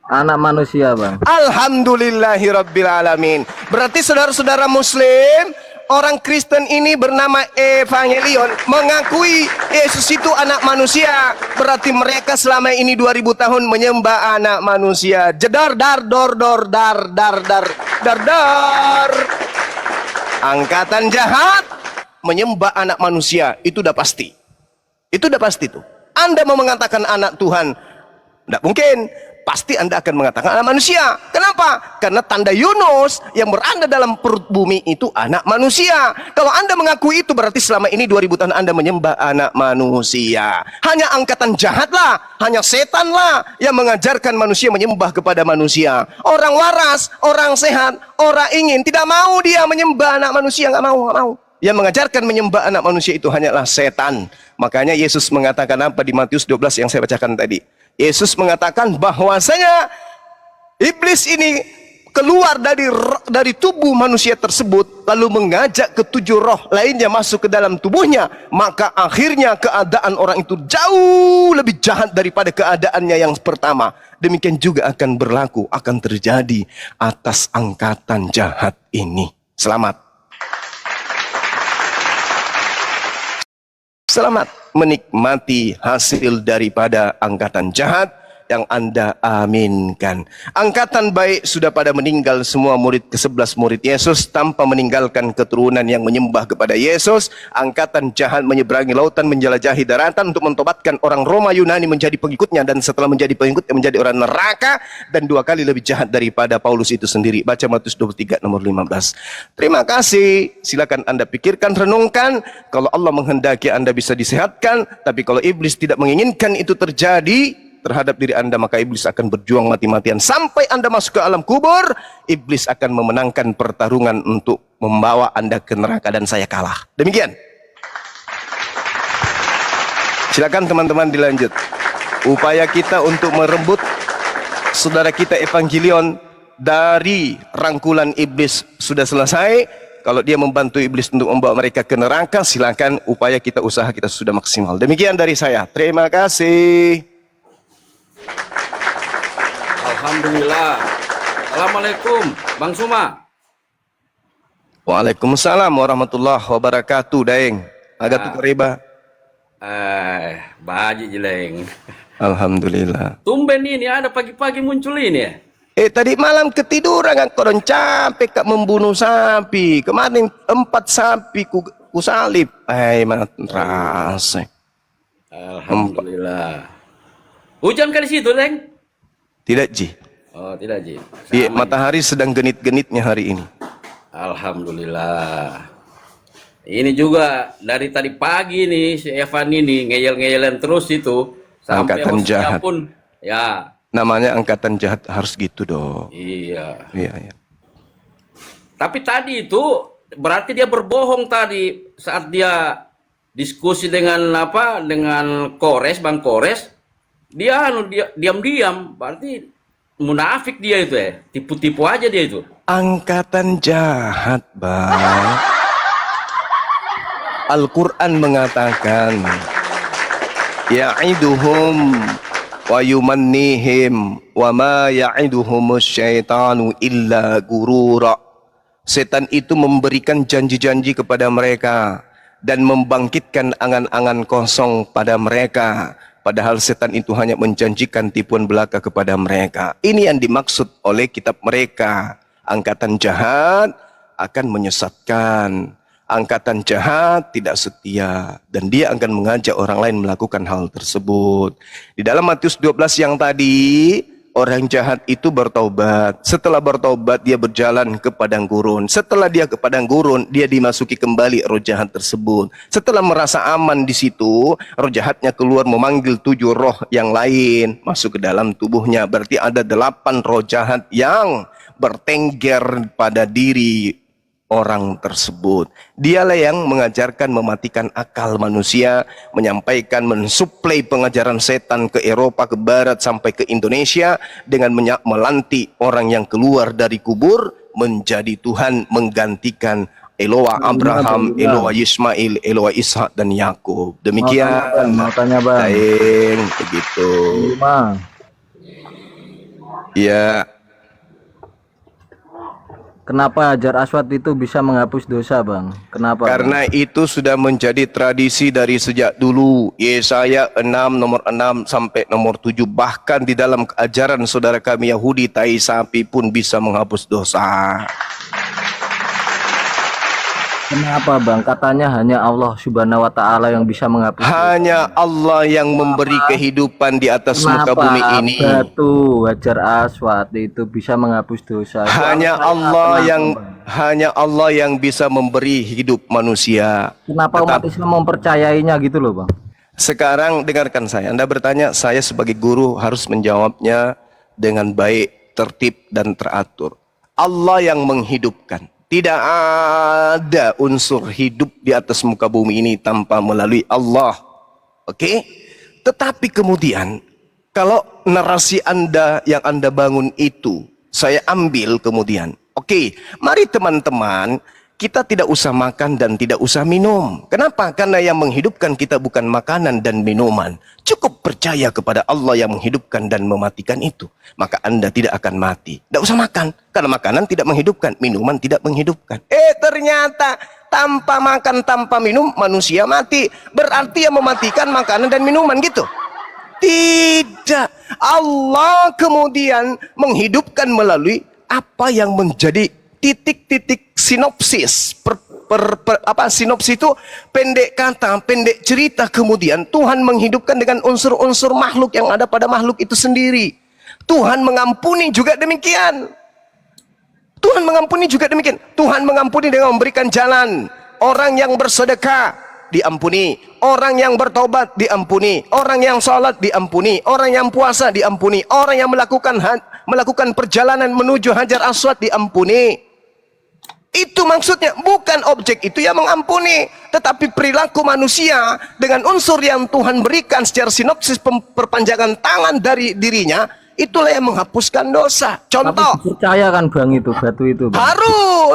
Anak manusia, Bang. Alhamdulillahirabbil alamin. Berarti saudara-saudara muslim, orang Kristen ini bernama Evangelion mengakui Yesus itu anak manusia. Berarti mereka selama ini 2000 tahun menyembah anak manusia. Jedar dar dor dor dar dar dar dar dar. Angkatan jahat menyembah anak manusia, itu udah pasti. Itu udah pasti tuh. Anda mau mengatakan anak Tuhan, tidak mungkin. Pasti Anda akan mengatakan anak manusia. Kenapa? Karena tanda Yunus yang berada dalam perut bumi itu anak manusia. Kalau Anda mengakui itu, berarti selama ini 2000 tahun Anda menyembah anak manusia. Hanya angkatan jahat lah, hanya setan lah yang mengajarkan manusia menyembah kepada manusia. Orang waras, orang sehat, orang ingin, tidak mau dia menyembah anak manusia, nggak mau. Yang mengajarkan menyembah anak manusia itu hanyalah setan. Makanya Yesus mengatakan apa di Matius 12 yang saya bacakan tadi. Yesus mengatakan bahwasanya iblis ini keluar dari tubuh manusia tersebut, lalu mengajak ketujuh roh lainnya masuk ke dalam tubuhnya. Maka akhirnya keadaan orang itu jauh lebih jahat daripada keadaannya yang pertama. Demikian juga akan berlaku, akan terjadi atas angkatan jahat ini. Selamat menikmati hasil daripada angkatan jahat yang Anda aminkan. Angkatan baik sudah pada meninggal semua murid ke-11 murid Yesus tanpa meninggalkan keturunan yang menyembah kepada Yesus. Angkatan jahat menyeberangi lautan, menjelajahi daratan untuk mentobatkan orang Roma Yunani menjadi pengikutnya, dan setelah menjadi pengikutnya menjadi orang neraka dan 2 kali lebih jahat daripada Paulus itu sendiri. Baca Matius 23 nomor 15. Terima kasih. Silakan Anda pikirkan, renungkan. Kalau Allah menghendaki Anda bisa disehatkan, tapi kalau iblis tidak menginginkan itu terjadi terhadap diri Anda, maka iblis akan berjuang mati-matian sampai Anda masuk ke alam kubur. Iblis akan memenangkan pertarungan untuk membawa Anda ke neraka dan saya kalah. Demikian. Silakan teman-teman dilanjut. Upaya kita untuk merebut saudara kita evangelion dari rangkulan iblis sudah selesai. Kalau dia membantu iblis untuk membawa mereka ke neraka, silakan. Upaya kita, usaha kita sudah maksimal. Demikian dari saya. Terima kasih. Alhamdulillah. Assalamualaikum, Bang Suma. Waalaikumsalam warahmatullahi wabarakatuh, Daeng. Agak tukar riba. Baji jeleng. Alhamdulillah. Tumben ini ada pagi-pagi muncul ini ya. Tadi malam ketiduran kan, koron capek kak membunuh sapi. Kemarin 4 sapi ku salib. Mana rasa. Alhamdulillah. Hujan kan di situ, Leng? Tidak, Ji. Oh, tidak, Ji. Iya, matahari sedang genit-genitnya hari ini. Alhamdulillah. Ini juga dari tadi pagi nih si Evan ini ngeyel-ngeyelan terus itu sampai Angkatan hostnya jahat. pun ya. Namanya angkatan jahat, harus gitu dong. Iya. Iya. Tapi tadi itu berarti dia berbohong tadi saat dia diskusi dengan dengan Bang Kores, dia diam-diam, berarti munafik dia itu ya, tipu-tipu aja dia itu. Angkatan jahat, Bang. Al-Quran mengatakan, ya'iduhum wa yumannihim wa ma ya'iduhumus syaitanu illa gurura. Setan itu memberikan janji-janji kepada mereka dan membangkitkan angan-angan kosong pada mereka. Padahal setan itu hanya menjanjikan tipuan belaka kepada mereka. Ini yang dimaksud oleh kitab mereka. Angkatan jahat akan menyesatkan. Angkatan jahat tidak setia. Dan dia akan mengajak orang lain melakukan hal tersebut. Di dalam Matius 12 yang tadi, orang jahat itu bertaubat. Setelah bertaubat, dia berjalan ke padang gurun. Setelah dia ke padang gurun, dia dimasuki kembali roh jahat tersebut. Setelah merasa aman di situ, roh jahatnya keluar memanggil 7 roh yang lain masuk ke dalam tubuhnya. Berarti ada 8 roh jahat yang bertengger pada diri orang tersebut. Dialah yang mengajarkan mematikan akal manusia, menyampaikan, mensuplai pengajaran setan ke Eropa, ke Barat, sampai ke Indonesia dengan melantik orang yang keluar dari kubur menjadi Tuhan, menggantikan Eloa Abraham, Eloa Ismail, Eloa Ishak dan Yakub. Demikian. Mau tanya, Bang. Daeng, begitu. Bang. Ya. Kenapa Hajar Aswad itu bisa menghapus dosa, Bang? Kenapa? Karena itu sudah menjadi tradisi dari sejak dulu. Yesaya 6 nomor 6 sampai nomor 7. Bahkan di dalam ajaran saudara kami Yahudi, tai sapi pun bisa menghapus dosa. Kenapa, Bang? Katanya hanya Allah Subhanahu wa taala yang bisa menghapus. Hanya Allah yang memberi kehidupan di atas muka bumi ini. Batu Hajar Aswad itu bisa menghapus dosa? Hanya Allah yang bisa memberi hidup manusia. Kenapa umat Islam mempercayainya gitu loh, Bang? Sekarang dengarkan saya. Anda bertanya, saya sebagai guru harus menjawabnya dengan baik, tertib dan teratur. Allah yang menghidupkan. Tidak ada unsur hidup di atas muka bumi ini tanpa melalui Allah. Oke? Tetapi kemudian, kalau narasi Anda yang Anda bangun itu, saya ambil kemudian. Oke, mari teman-teman, kita tidak usah makan dan tidak usah minum. Kenapa? Karena yang menghidupkan kita bukan makanan dan minuman. Cukup percaya kepada Allah yang menghidupkan dan mematikan itu. Maka Anda tidak akan mati. Tidak usah makan. Karena makanan tidak menghidupkan, minuman tidak menghidupkan. Ternyata tanpa makan, tanpa minum, manusia mati. Berarti yang mematikan makanan dan minuman gitu. Tidak. Allah kemudian menghidupkan melalui apa yang menjadi titik-titik sinopsis. Sinopsis itu pendek kata, pendek cerita, kemudian Tuhan menghidupkan dengan unsur-unsur makhluk yang ada pada makhluk itu sendiri. Tuhan mengampuni juga demikian. Tuhan mengampuni juga demikian. Tuhan mengampuni dengan memberikan jalan. Orang yang bersedekah diampuni, orang yang bertobat diampuni, orang yang sholat diampuni, orang yang puasa diampuni, orang yang melakukan perjalanan menuju Hajar Aswad diampuni. Itu maksudnya, bukan objek itu yang mengampuni, tetapi perilaku manusia dengan unsur yang Tuhan berikan secara sinopsis perpanjangan tangan dari dirinya, itulah yang menghapuskan dosa. Contoh, tapi percaya kan Bang itu batu itu Bang?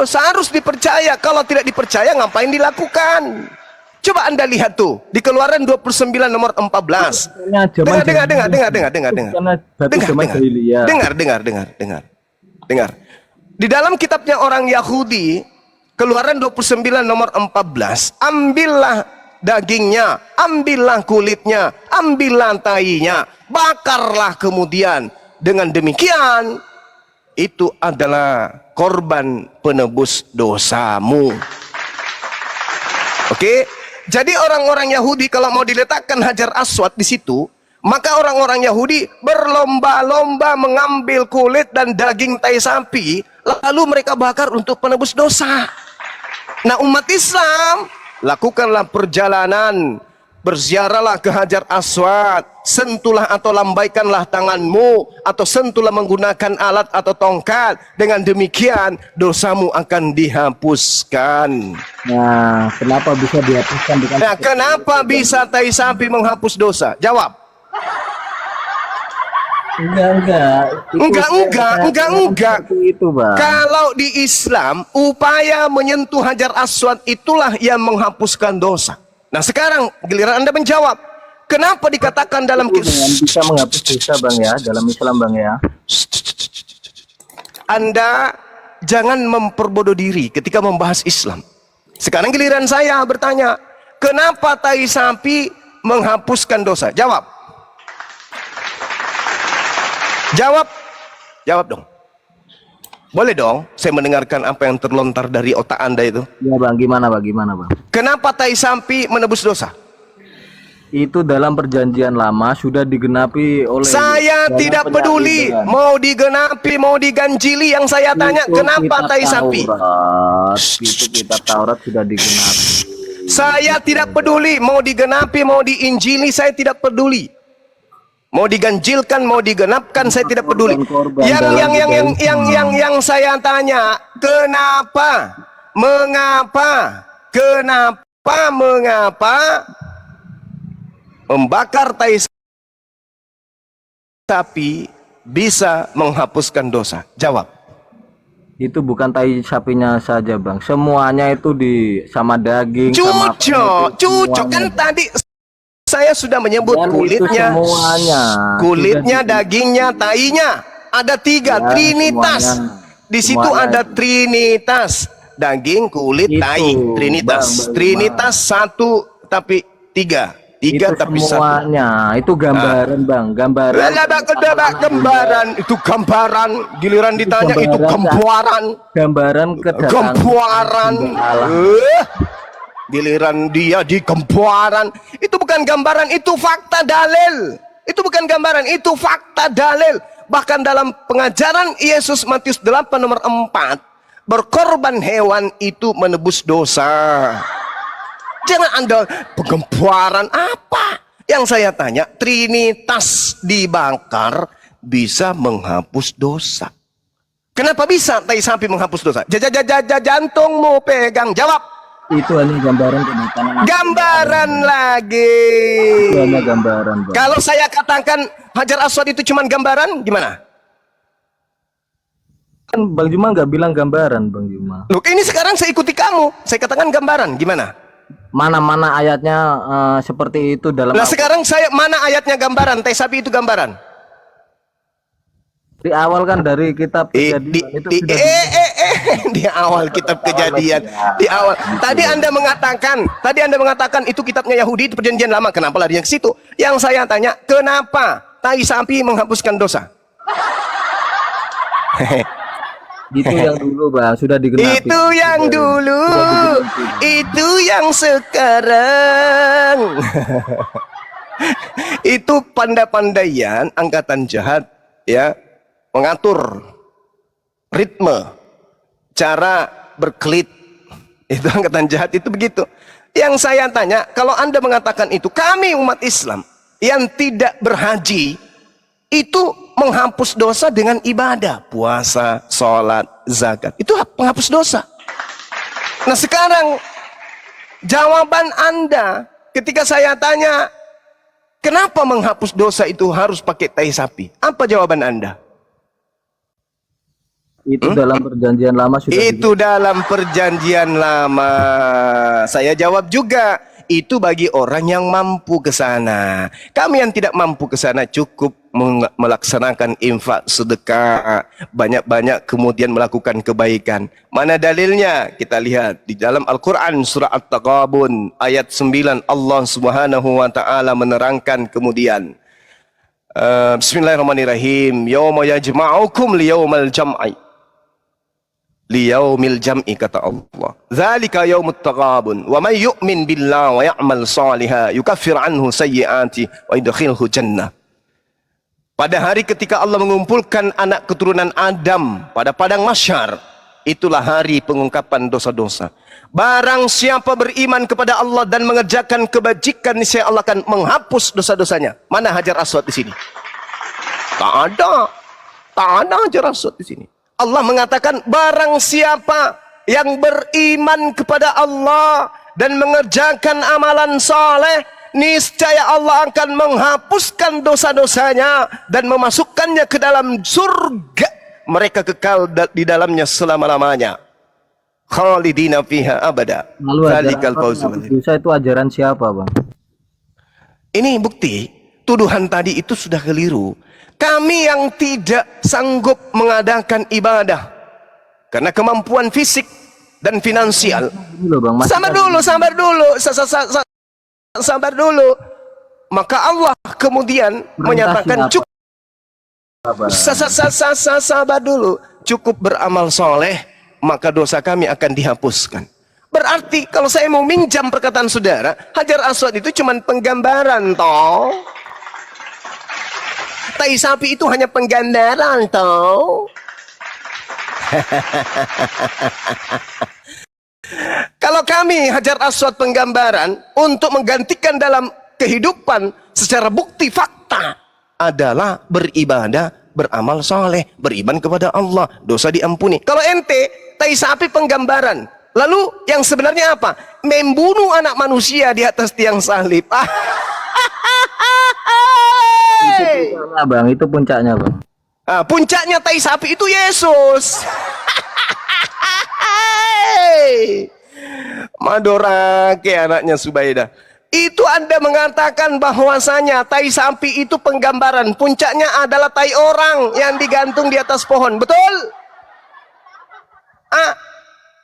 harus dipercaya. Kalau tidak dipercaya ngapain dilakukan? Coba Anda lihat tuh di Keluaran 29 nomor 14. Dengar. Di dalam kitabnya orang Yahudi, Keluaran 29 nomor 14, ambillah dagingnya, ambillah kulitnya, ambillah tainya, bakarlah kemudian. Dengan demikian, itu adalah korban penebus dosamu. Oke? Jadi orang-orang Yahudi kalau mau diletakkan Hajar Aswad di situ, maka orang-orang Yahudi berlomba-lomba mengambil kulit dan daging tai sapi, lalu mereka bakar untuk penebus dosa. Nah, umat Islam, lakukanlah perjalanan, berziarahlah ke Hajar Aswad, sentuhlah atau lambaikanlah tanganmu, atau sentuhlah menggunakan alat atau tongkat. Dengan demikian dosamu akan dihapuskan. Nah, kenapa bisa dihapuskan? Nah, kenapa bisa tai sapi menghapus dosa? Jawab. Enggak. Itu, Bang. Kalau di Islam, upaya menyentuh Hajar Aswad itulah yang menghapuskan dosa. Nah, sekarang giliran Anda menjawab. Kenapa dikatakan dalam bisa menghapus dosa, Bang ya, dalam Islam, Bang ya? Anda jangan memperbodoh diri ketika membahas Islam. Sekarang giliran saya bertanya, kenapa tai sapi menghapuskan dosa? Jawab. Jawab dong. Boleh dong saya mendengarkan apa yang terlontar dari otak Anda itu. Ya Bang, gimana Bang? Kenapa tai sapi menebus dosa? Itu dalam perjanjian lama sudah digenapi oleh... Saya tidak peduli mau digenapi, mau diganjili. Yang saya tanya, kenapa tai sapi? Itu kitab Taurat sudah digenapi. Saya tidak peduli mau digenapi, mau diinjili, saya tidak peduli. Mau diganjilkan, mau digenapkan, saya tidak peduli. Yang saya tanya, mengapa membakar tai sapi bisa menghapuskan dosa? Jawab. Itu bukan tai sapinya saja, Bang. Semuanya itu sama daging, cucok kan tadi saya sudah menyebut dan kulitnya, kulitnya, dagingnya, tainya. Ada tiga, ya, Trinitas. Di situ ada Trinitas, daging, kulit, tai. Trinitas. Trinitas satu tapi tiga. Tiga itu tapi semuanya. Satu. Itu gambaran, Bang. Gambaran. Itu gambaran. Giliran ditanya itu gambaran. Gambaran kedatangan. Giliran dia di gambaran. Itu bukan gambaran, itu fakta dalil. Itu bukan gambaran, itu fakta dalil. Bahkan dalam pengajaran Yesus Matius 8 nomor 4, berkorban hewan itu menebus dosa. Jangan Anda penggambaran apa? Yang saya tanya, Trinitas dibakar bisa menghapus dosa. Kenapa bisa tai sapi menghapus dosa? Jantungmu pegang, jawab. Itu hanya gambaran kedatangan. Gambaran lagi. Itu hanya gambaran, Bang. Kalau saya katakan Hajar Aswad itu cuma gambaran, gimana? Kan Bang Juma nggak bilang gambaran, Bang Juma. Loh, ini sekarang saya ikuti kamu. Saya katakan gambaran, gimana? Mana ayatnya seperti itu dalam... Nah, sekarang mana ayatnya gambaran? Tai sapi itu gambaran. Di awal kan dari kitab Kejadian itu sudah Di awal kitab Kejadian, di awal. Tadi Anda mengatakan itu kitabnya Yahudi, itu perjanjian lama. Kenapa larinya ke situ? Yang saya tanya, kenapa tai sapi menghapuskan dosa? Itu yang dulu bang, sudah digenapi. Itu yang dulu, itu yang sekarang. Itu pandai-pandaian angkatan jahat, ya, mengatur ritme, cara berkelit. Itu angkatan jahat itu begitu. Yang saya tanya, kalau Anda mengatakan itu, kami umat Islam yang tidak berhaji itu menghapus dosa dengan ibadah, puasa, sholat, zakat. Itu menghapus dosa. Nah sekarang jawaban Anda ketika saya tanya kenapa menghapus dosa itu harus pakai tai sapi, apa jawaban Anda? Itu dalam perjanjian lama sudah. Itu dalam perjanjian lama. Saya jawab juga, itu bagi orang yang mampu ke sana. Kami yang tidak mampu ke sana cukup melaksanakan infak, sedekah, banyak-banyak, kemudian melakukan kebaikan. Mana dalilnya? Kita lihat di dalam Al-Quran surah At-Taghabun ayat 9, Allah Subhanahu wa taala menerangkan kemudian Bismillahirrahmanirrahim. Yauma yajma'ukum liyaumal jam'i. Liyaumil jam'i, kata Allah. Dzalika yaumut taghabun wa may yu'min billahi wa ya'mal shalihan yukaffir anhu sayyi'ati wa yudkhilhu jannah. Pada hari ketika Allah mengumpulkan anak keturunan Adam pada padang mahsyar, itulah hari pengungkapan dosa-dosa. Barang siapa beriman kepada Allah dan mengerjakan kebajikan, niscaya Allah akan menghapus dosa-dosanya. Mana Hajar Aswad di sini? Tak ada Hajar Aswad di sini. Allah mengatakan barang siapa yang beriman kepada Allah dan mengerjakan amalan saleh, niscaya Allah akan menghapuskan dosa-dosanya dan memasukkannya ke dalam surga. Mereka kekal di dalamnya selama-lamanya. Khalidina fiha abada. Lalu dosa itu ajaran siapa bang? Ini bukti tuduhan tadi itu sudah keliru. Kami yang tidak sanggup mengadakan ibadah karena kemampuan fisik dan finansial. Sabar dulu. Maka Allah kemudian menyatakan cukup. Sabar dulu. Cukup beramal soleh, maka dosa kami akan dihapuskan. Berarti kalau saya mau minjam perkataan saudara, Hajar Aswad itu cuma penggambaran toh. Tai sapi itu hanya penggambaran toh. Kalau kami Hajar Aswad penggambaran untuk menggantikan dalam kehidupan secara bukti fakta adalah beribadah, beramal soleh, beriman kepada Allah, dosa diampuni. Kalau ente tai sapi penggambaran, lalu yang sebenarnya apa? Membunuh anak manusia di atas tiang salib. Itu puncaknya bang, itu puncaknya bang. Puncaknya tai sapi itu Yesus. Madorake anaknya Subaidah. Itu Anda mengatakan bahwasanya tai sapi itu penggambaran, puncaknya adalah tai orang yang digantung di atas pohon. Betul?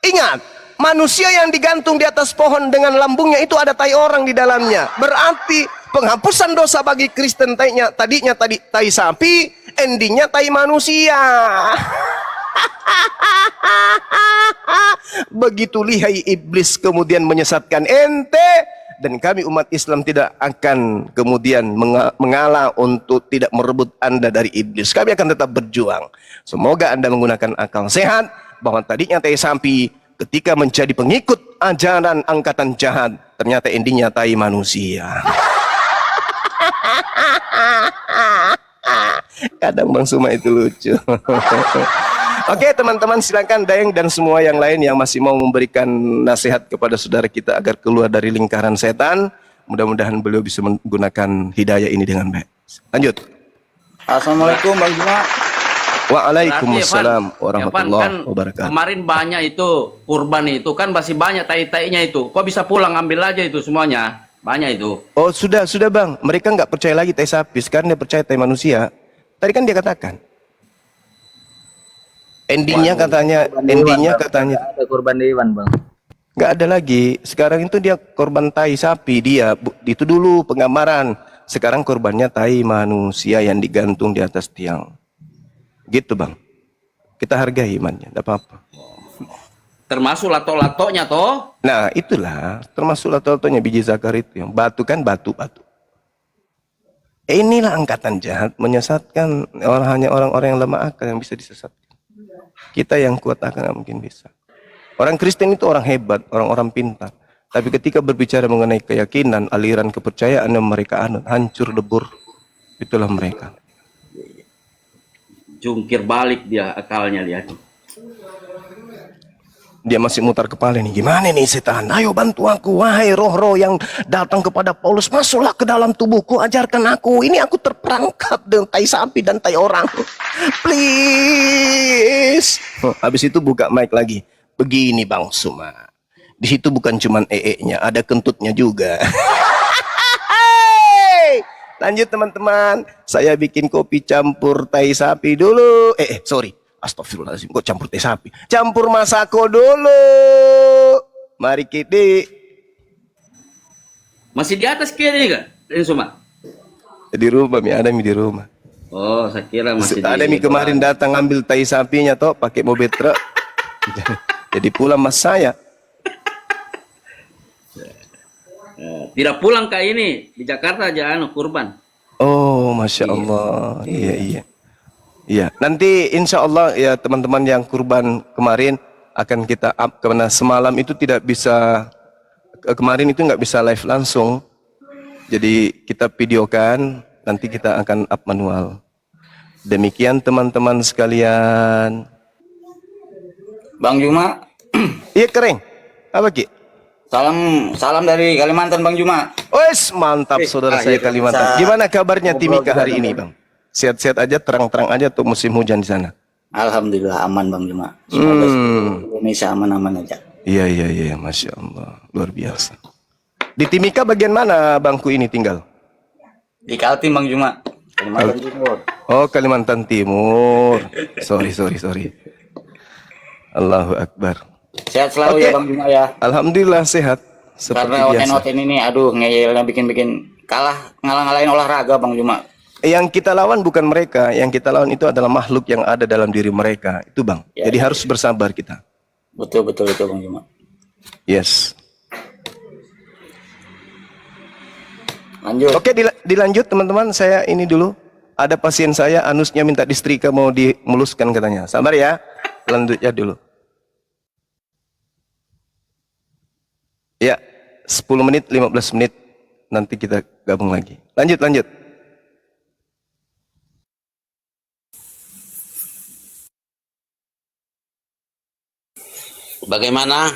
Ingat, manusia yang digantung di atas pohon dengan lambungnya itu ada tai orang di dalamnya. Berarti penghapusan dosa bagi Kristen tadinya tai sapi, endingnya tai manusia. Begitu lihai iblis kemudian menyesatkan ente, dan kami umat Islam tidak akan kemudian mengalah untuk tidak merebut Anda dari iblis. Kami akan tetap berjuang. Semoga Anda menggunakan akal sehat bahwa tadinya tai sapi ketika menjadi pengikut ajaran angkatan jahat, ternyata endingnya tai manusia. Kadang Bang Suma itu lucu. Oke teman-teman, silakan Daeng dan semua yang lain yang masih mau memberikan nasihat kepada saudara kita agar keluar dari lingkaran setan. Mudah-mudahan beliau bisa menggunakan hidayah ini dengan baik. Lanjut. Assalamualaikum Bang Juma. Waalaikumsalam warahmatullahi wabarakatuh. Kemarin banyak itu kurban itu kan masih banyak tai-tainya itu. Kok bisa pulang ambil aja itu semuanya? Banyak itu. Oh sudah Bang. Mereka nggak percaya lagi tai sapi. Sekarang dia percaya tai manusia. Tadi kan dia katakan. Endingnya katanya, Ada korban dewan bang. nggak ada lagi. Sekarang itu dia korban tai sapi dia. Itu dulu penggambaran. Sekarang korbannya tai manusia yang digantung di atas tiang. Gitu bang. Kita hargai imannya, tidak apa-apa. Termasuk lato-latonya toh. Nah itulah termasuk lato-latonya biji zakar itu. Yang batu kan batu-batu. Inilah angkatan jahat menyesatkan hanya orang-orang yang lemah akal yang bisa disesatkan. Kita yang kuat akal nggak mungkin bisa. Orang Kristen itu orang hebat, orang-orang pintar. Tapi ketika berbicara mengenai keyakinan, aliran kepercayaan yang mereka anut, hancur lebur. Itulah mereka. Jungkir balik dia akalnya lihat. Dia masih mutar kepala nih. Gimana nih setan? Ayo bantu aku. Wahai roh-roh yang datang kepada Paulus. Masuklah ke dalam tubuhku. Ajarkan aku. Ini aku terperangkap dengan tai sapi dan tai orang. Please. Habis itu buka mic lagi. Begini Bang Suma. Di situ bukan cuman ee-nya. Ada kentutnya juga. Lanjut teman-teman. Saya bikin kopi campur tai sapi dulu. Sorry. Astagfirullahaladzim, kok campur teh sapi? Campur masako dulu. Mari kita. Masih di atas kiri enggak? Ini semua. Di rumah, ada di rumah. Oh, saya kira masih Ada kemarin datang ngambil tai sapinya toh, pakai mobil truk. Jadi pulang mas saya. Tidak pulang ke ini di Jakarta aja kurban. Oh, masya Allah. Iya. Iya, nanti insya Allah ya teman-teman yang kurban kemarin akan kita up karena semalam itu tidak bisa, kemarin itu nggak bisa live langsung, jadi kita videokan, nanti kita akan up manual. Demikian teman-teman sekalian. Bang Juma. Iya keren. Apa Ki? Salam dari Kalimantan Bang Juma. Wes mantap saudara saya Kalimantan. Gimana kabarnya Timika hari ini Bang? Sehat-sehat aja, terang-terang aja tuh musim hujan di sana. Alhamdulillah aman Bang Juma. Semoga Indonesia aman-aman aja. Iya, masya Allah, luar biasa. Di Timika bagian mana bangku ini tinggal? Di Kaltim Bang Juma, Kalimantan Timur. Oh Kalimantan Timur. Sorry. Allahu Akbar. Sehat selalu ya Bang Juma ya. Alhamdulillah sehat. Seperti Karena biasa. Oten ini aduh ngeyelnya bikin kalah, ngalah-ngalahin olahraga Bang Juma. Yang kita lawan bukan mereka, yang kita lawan itu adalah makhluk yang ada dalam diri mereka. Itu Bang. Ya, Jadi harus bersabar kita. Betul Bang Juma. Yes. Lanjut. Oke, dilanjut teman-teman. Saya ini dulu. Ada pasien saya anusnya minta disetrika, mau dimuluskan katanya. Sabar ya. Lanjut ya dulu. Ya, 10 menit, 15 menit. Nanti kita gabung lagi. Lanjut. Bagaimana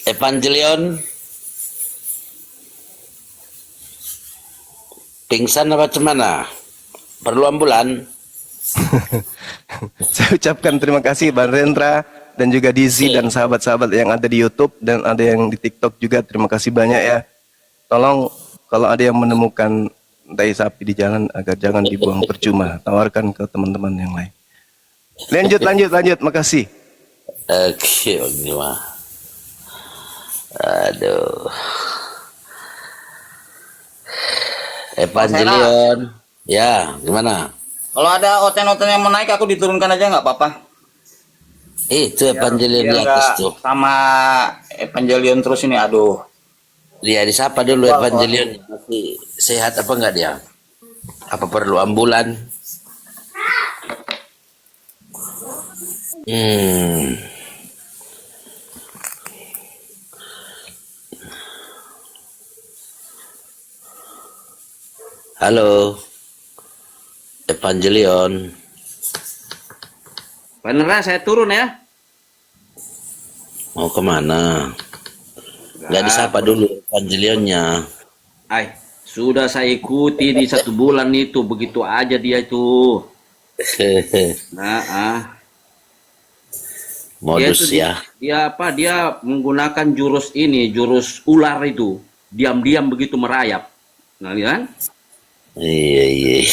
Evangelion? Pingsan apa cemana? Perlu ambulan? Saya ucapkan terima kasih Bang Rendra dan juga Dizi dan sahabat-sahabat yang ada di YouTube dan ada yang di TikTok juga. Terima kasih banyak ya. Tolong kalau ada yang menemukan tai sapi di jalan agar jangan dibuang percuma. Tawarkan ke teman-teman yang lain. Lanjut. Makasih. Oke, ini mah. Aduh. Evangelion. Ya, gimana? Kalau ada oten-oten yang mau naik aku diturunkan aja nggak apa-apa. Itu Evangelion Biar di atas nggak tuh. sama Evangelion terus ini aduh. Dia disapa dulu Evangelion. Masih sehat apa enggak dia? Apa perlu ambulan? Halo, Evangelion. Beneran saya turun ya. Mau kemana? Nggak disapa dulu Evangelionnya. Sudah saya ikuti di 1 bulan itu, begitu aja dia itu. Modus dia ya. Dia menggunakan jurus ular itu. Diam-diam begitu merayap. Nah, kan? Iya.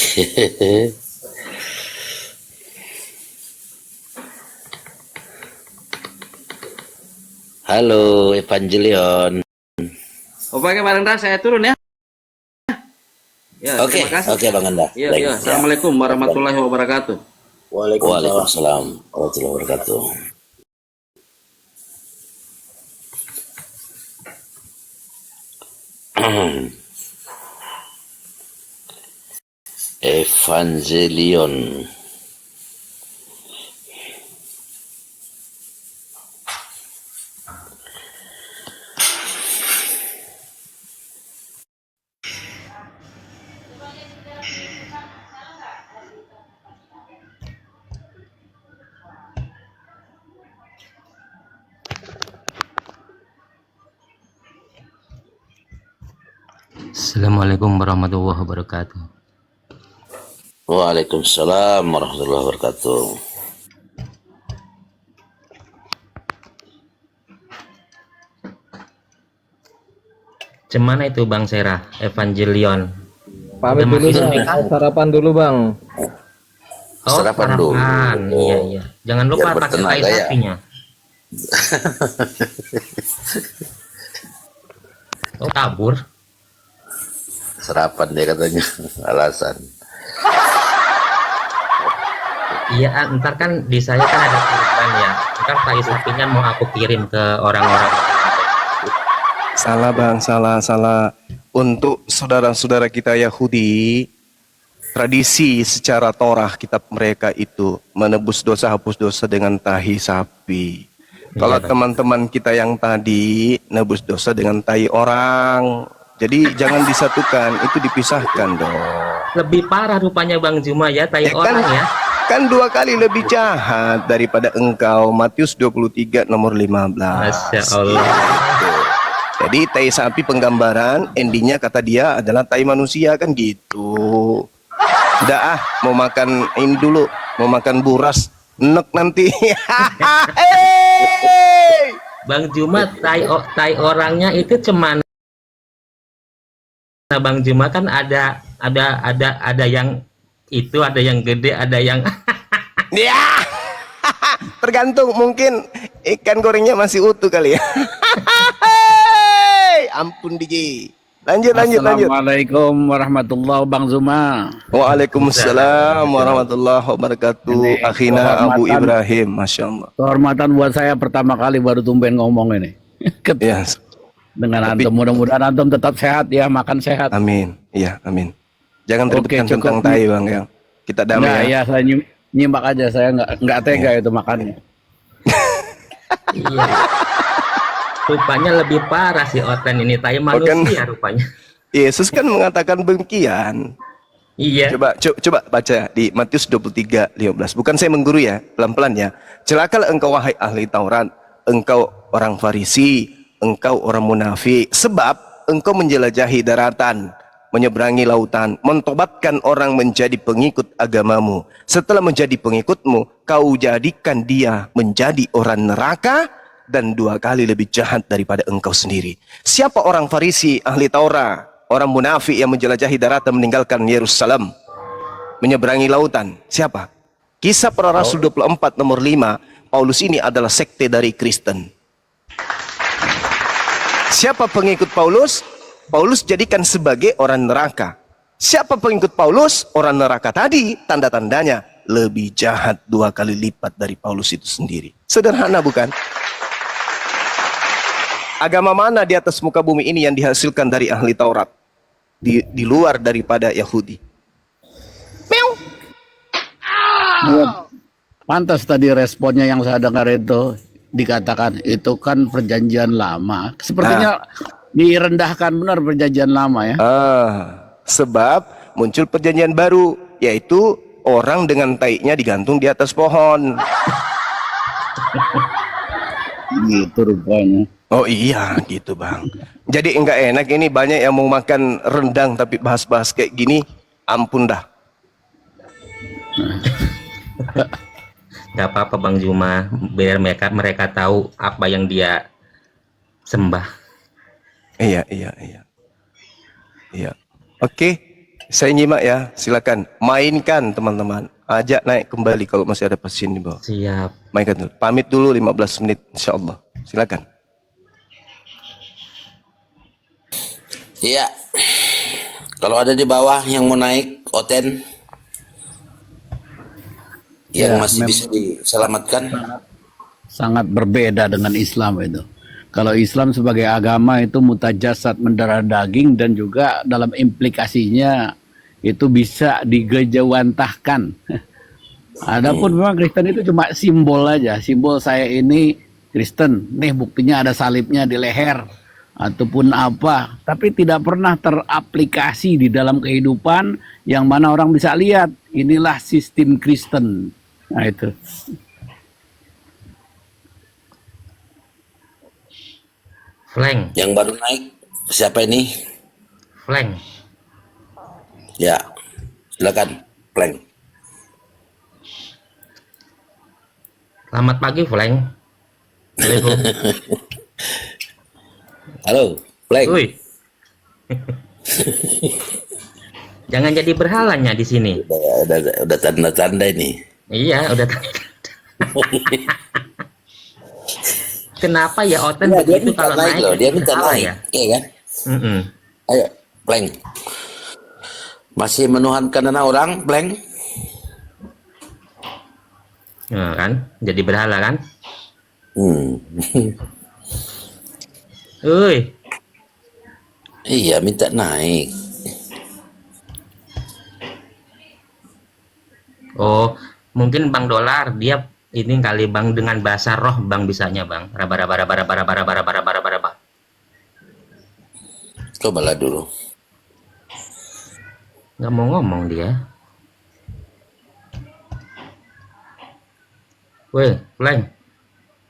Halo Evangelion. Oh, pakai barang dah, saya turun ya. Ya, Oke, terima kasih. oke Bang Anda. Iya, Baik, iya. ya. Assalamualaikum warahmatullahi wabarakatuh. Waalaikumsalam warahmatullahi wabarakatuh. Evangelion. Assalamualaikum warahmatullahi wabarakatuh. Waalaikumsalam warahmatullahi wabarakatuh. Cemana itu Bang Serah, Evangelion? Pamit Udah dulu makin bang, nikah? sarapan dulu bang. Oh, Sarapan dulu. Iya, iya. Jangan lupa Biar pakai tai bertenaga ya. sapinya. Oh, kabur. Sarapan dia katanya. Alasan. Iya, ntar kan di saya kan ada kurban ya. Ntar tai sapinya mau aku kirim ke orang-orang. Salah bang, salah. Untuk saudara-saudara kita Yahudi, tradisi secara Torah kitab mereka itu menebus dosa, hapus dosa dengan tahi sapi. Kalau Bang. teman-teman kita yang tadi nebus dosa dengan tahi orang. Jadi jangan disatukan, itu dipisahkan dong. Lebih parah rupanya Bang Juma ya, tai Ya kan, orang ya. kan 2 kali lebih jahat daripada engkau. Matius 23 nomor 15. Masya Allah. Gitu. Jadi tai sapi penggambaran, endingnya kata dia adalah tai manusia kan gitu. Udah mau makan ini dulu, mau makan buras, enek nanti. Hey! Bang Juma, tai orangnya itu cemana? Nah, Bang Juma kan ada yang itu, ada yang gede, ada yang Ya, tergantung, mungkin ikan gorengnya masih utuh kali ya. Hey! Ampun DJ. Lanjut. Assalamualaikum warahmatullahi wabarakatuh, Bang Zuma. Waalaikumsalam warahmatullahi wabarakatuh. Ini Akhina Abu kehormatan. Ibrahim, masya Allah. Kehormatan buat saya pertama kali baru tumben ngomong ini. Ya, Dengan Tapi- antum, mudah-mudahan antum tetap sehat ya, makan sehat. amin. Iya, amin. Jangan Oke, ributkan cukup. tentang tai bang ya. Kita damai Enggak, ya. ya saya nyimak aja, saya nggak tega itu makannya. iya. Rupanya lebih parah si Oten ini, tai manusia rupanya. Yesus kan mengatakan demikian. Iya. Coba baca di Matius 23:15. Bukan saya mengguru ya, pelan-pelan ya. Celakalah engkau wahai ahli Taurat, engkau orang Farisi, engkau orang munafik, sebab engkau menjelajahi daratan, menyeberangi lautan, mentobatkan orang menjadi pengikut agamamu. Setelah menjadi pengikutmu, kau jadikan dia menjadi orang neraka dan 2 kali lebih jahat daripada engkau sendiri. Siapa orang Farisi, ahli Taurat, orang munafik yang menjelajahi daratan, meninggalkan Yerusalem, menyeberangi lautan? Siapa? Kisah Para Rasul 24 nomor 5. Paulus ini adalah sekte dari Kristen. Siapa pengikut Paulus? Paulus jadikan sebagai orang neraka. Siapa pengikut Paulus? Orang neraka tadi, tanda-tandanya lebih jahat 2 kali lipat dari Paulus itu sendiri. Sederhana bukan? Agama mana di atas muka bumi ini yang dihasilkan dari ahli Taurat? Di luar daripada Yahudi. Pantas tadi responnya yang saya dengar itu dikatakan itu kan perjanjian lama. Sepertinya direndahkan benar perjanjian lama ya. Sebab muncul perjanjian baru, yaitu orang dengan taiknya digantung di atas pohon. Gitu rupanya. Oh iya gitu bang. Jadi enggak enak ini, banyak yang mau makan rendang tapi bahas-bahas kayak gini. Ampun dah. Gak apa-apa Bang Juma, biar mereka tahu apa yang dia sembah. Iya. Oke, saya nyimak ya. Silakan mainkan teman-teman. Ajak naik kembali kalau masih ada pasien di bawah. Siap. Mainkan dulu. Pamit dulu 15 menit insya Allah. Silakan. Iya. Kalau ada di bawah yang mau naik Oten yang Ya, masih bisa diselamatkan. sangat berbeda dengan Islam itu. Kalau Islam sebagai agama itu mutajasad, mendarah daging, dan juga dalam implikasinya itu bisa digejawantahkan. Adapun memang Kristen itu cuma simbol aja, simbol saya ini Kristen, nih buktinya ada salibnya di leher ataupun apa, tapi tidak pernah teraplikasi di dalam kehidupan yang mana orang bisa lihat inilah sistem Kristen. Nah itu. Flank, Yang baru naik siapa ini? flank. Ya, silakan, Plank. Selamat pagi, Flank. Assalamualaikum. Halo, Plank. Woi. Jangan jadi berhalanya di sini. Udah tanda-tanda ini. Iya, udah. Kenapa ya Oten Ya, dia begitu minta kalau naik naik loh, dia minta berhala naik. ya? Iya kan? Mm-mm. Ayo, Plank. Masih menuhankan anak orang, Plank? Nah, kan? Jadi berhala kan? Hmm. Woi. Iya, minta naik. Oh, mungkin Bang Dolar dia ini kali Bang dengan bahasa roh Bang bisanya Bang. Raba raba raba raba raba raba raba raba raba raba. Cobalah dulu. Nggak mau ngomong dia. Woi, Flank.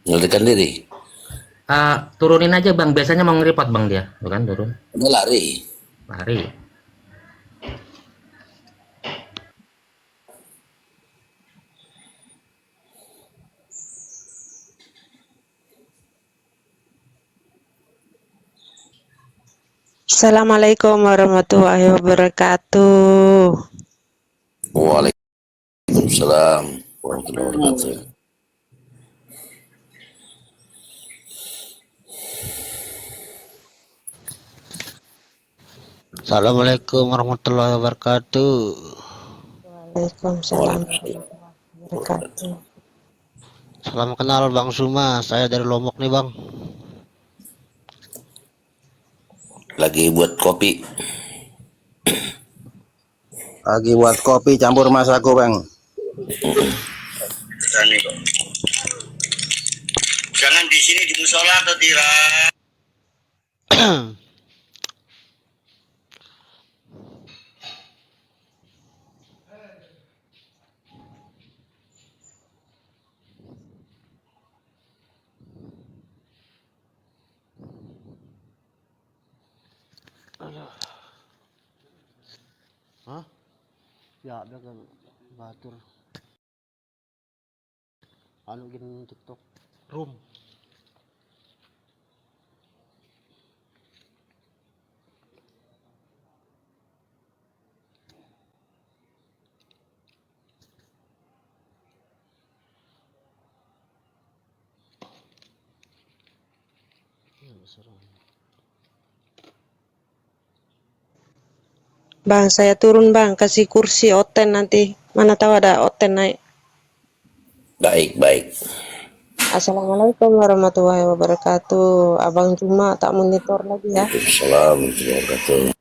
Nyelidikkan diri. Turunin aja Bang. Biasanya mau nge-report Bang dia. Tuh kan turun. Udah lari. Lari. Assalamualaikum warahmatullahi wabarakatuh. Waalaikumsalam warahmatullahi wabarakatuh. Assalamualaikum warahmatullahi wabarakatuh. Waalaikumsalam warahmatullahi wabarakatuh. Salam kenal Bang Suma, saya dari Lombok nih Bang. Lagi buat kopi. Lagi buat kopi campur mas aku bang. Jangan di sini di musola atau tidak? Hah? Ya, dia kan batur. Anu gini TikTok. Room. Bang, saya turun bang, kasih kursi Oten nanti. Mana tahu ada Oten naik. Baik, baik. Assalamualaikum warahmatullahi wabarakatuh. Abang cuma tak monitor lagi ya. Waalaikumsalam warahmatullahi wabarakatuh.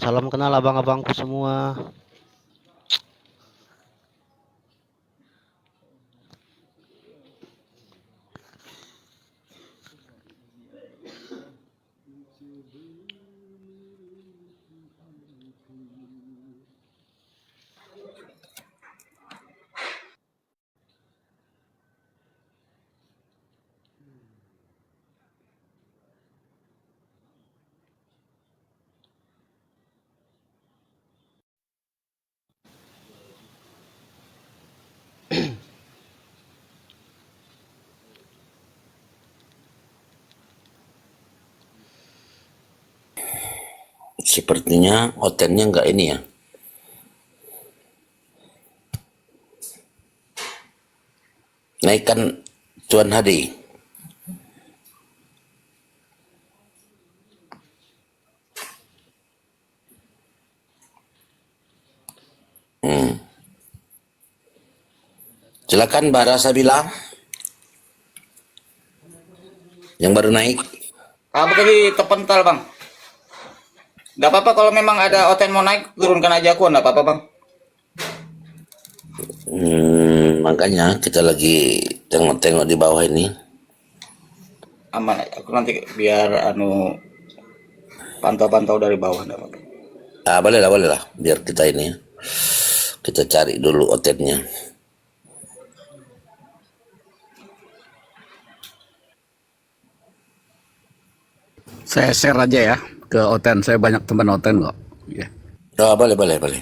Salam kenal abang-abangku semua. Sepertinya Otennya nggak ini ya. naikkan Tuan Hadi. Silakan Bara Sabila yang baru naik. Apa tadi terpental bang? Gak apa-apa kalau memang ada Oten mau naik, turunkan aja aku, gak apa-apa bang. Makanya kita lagi tengok-tengok di bawah ini. Aman, aku nanti biar pantau-pantau dari bawah, gak apa-apa. Boleh lah, biar kita ini kita cari dulu Otennya. Saya share aja ya ke Oten. Saya banyak teman Oten kok. Ya. Boleh.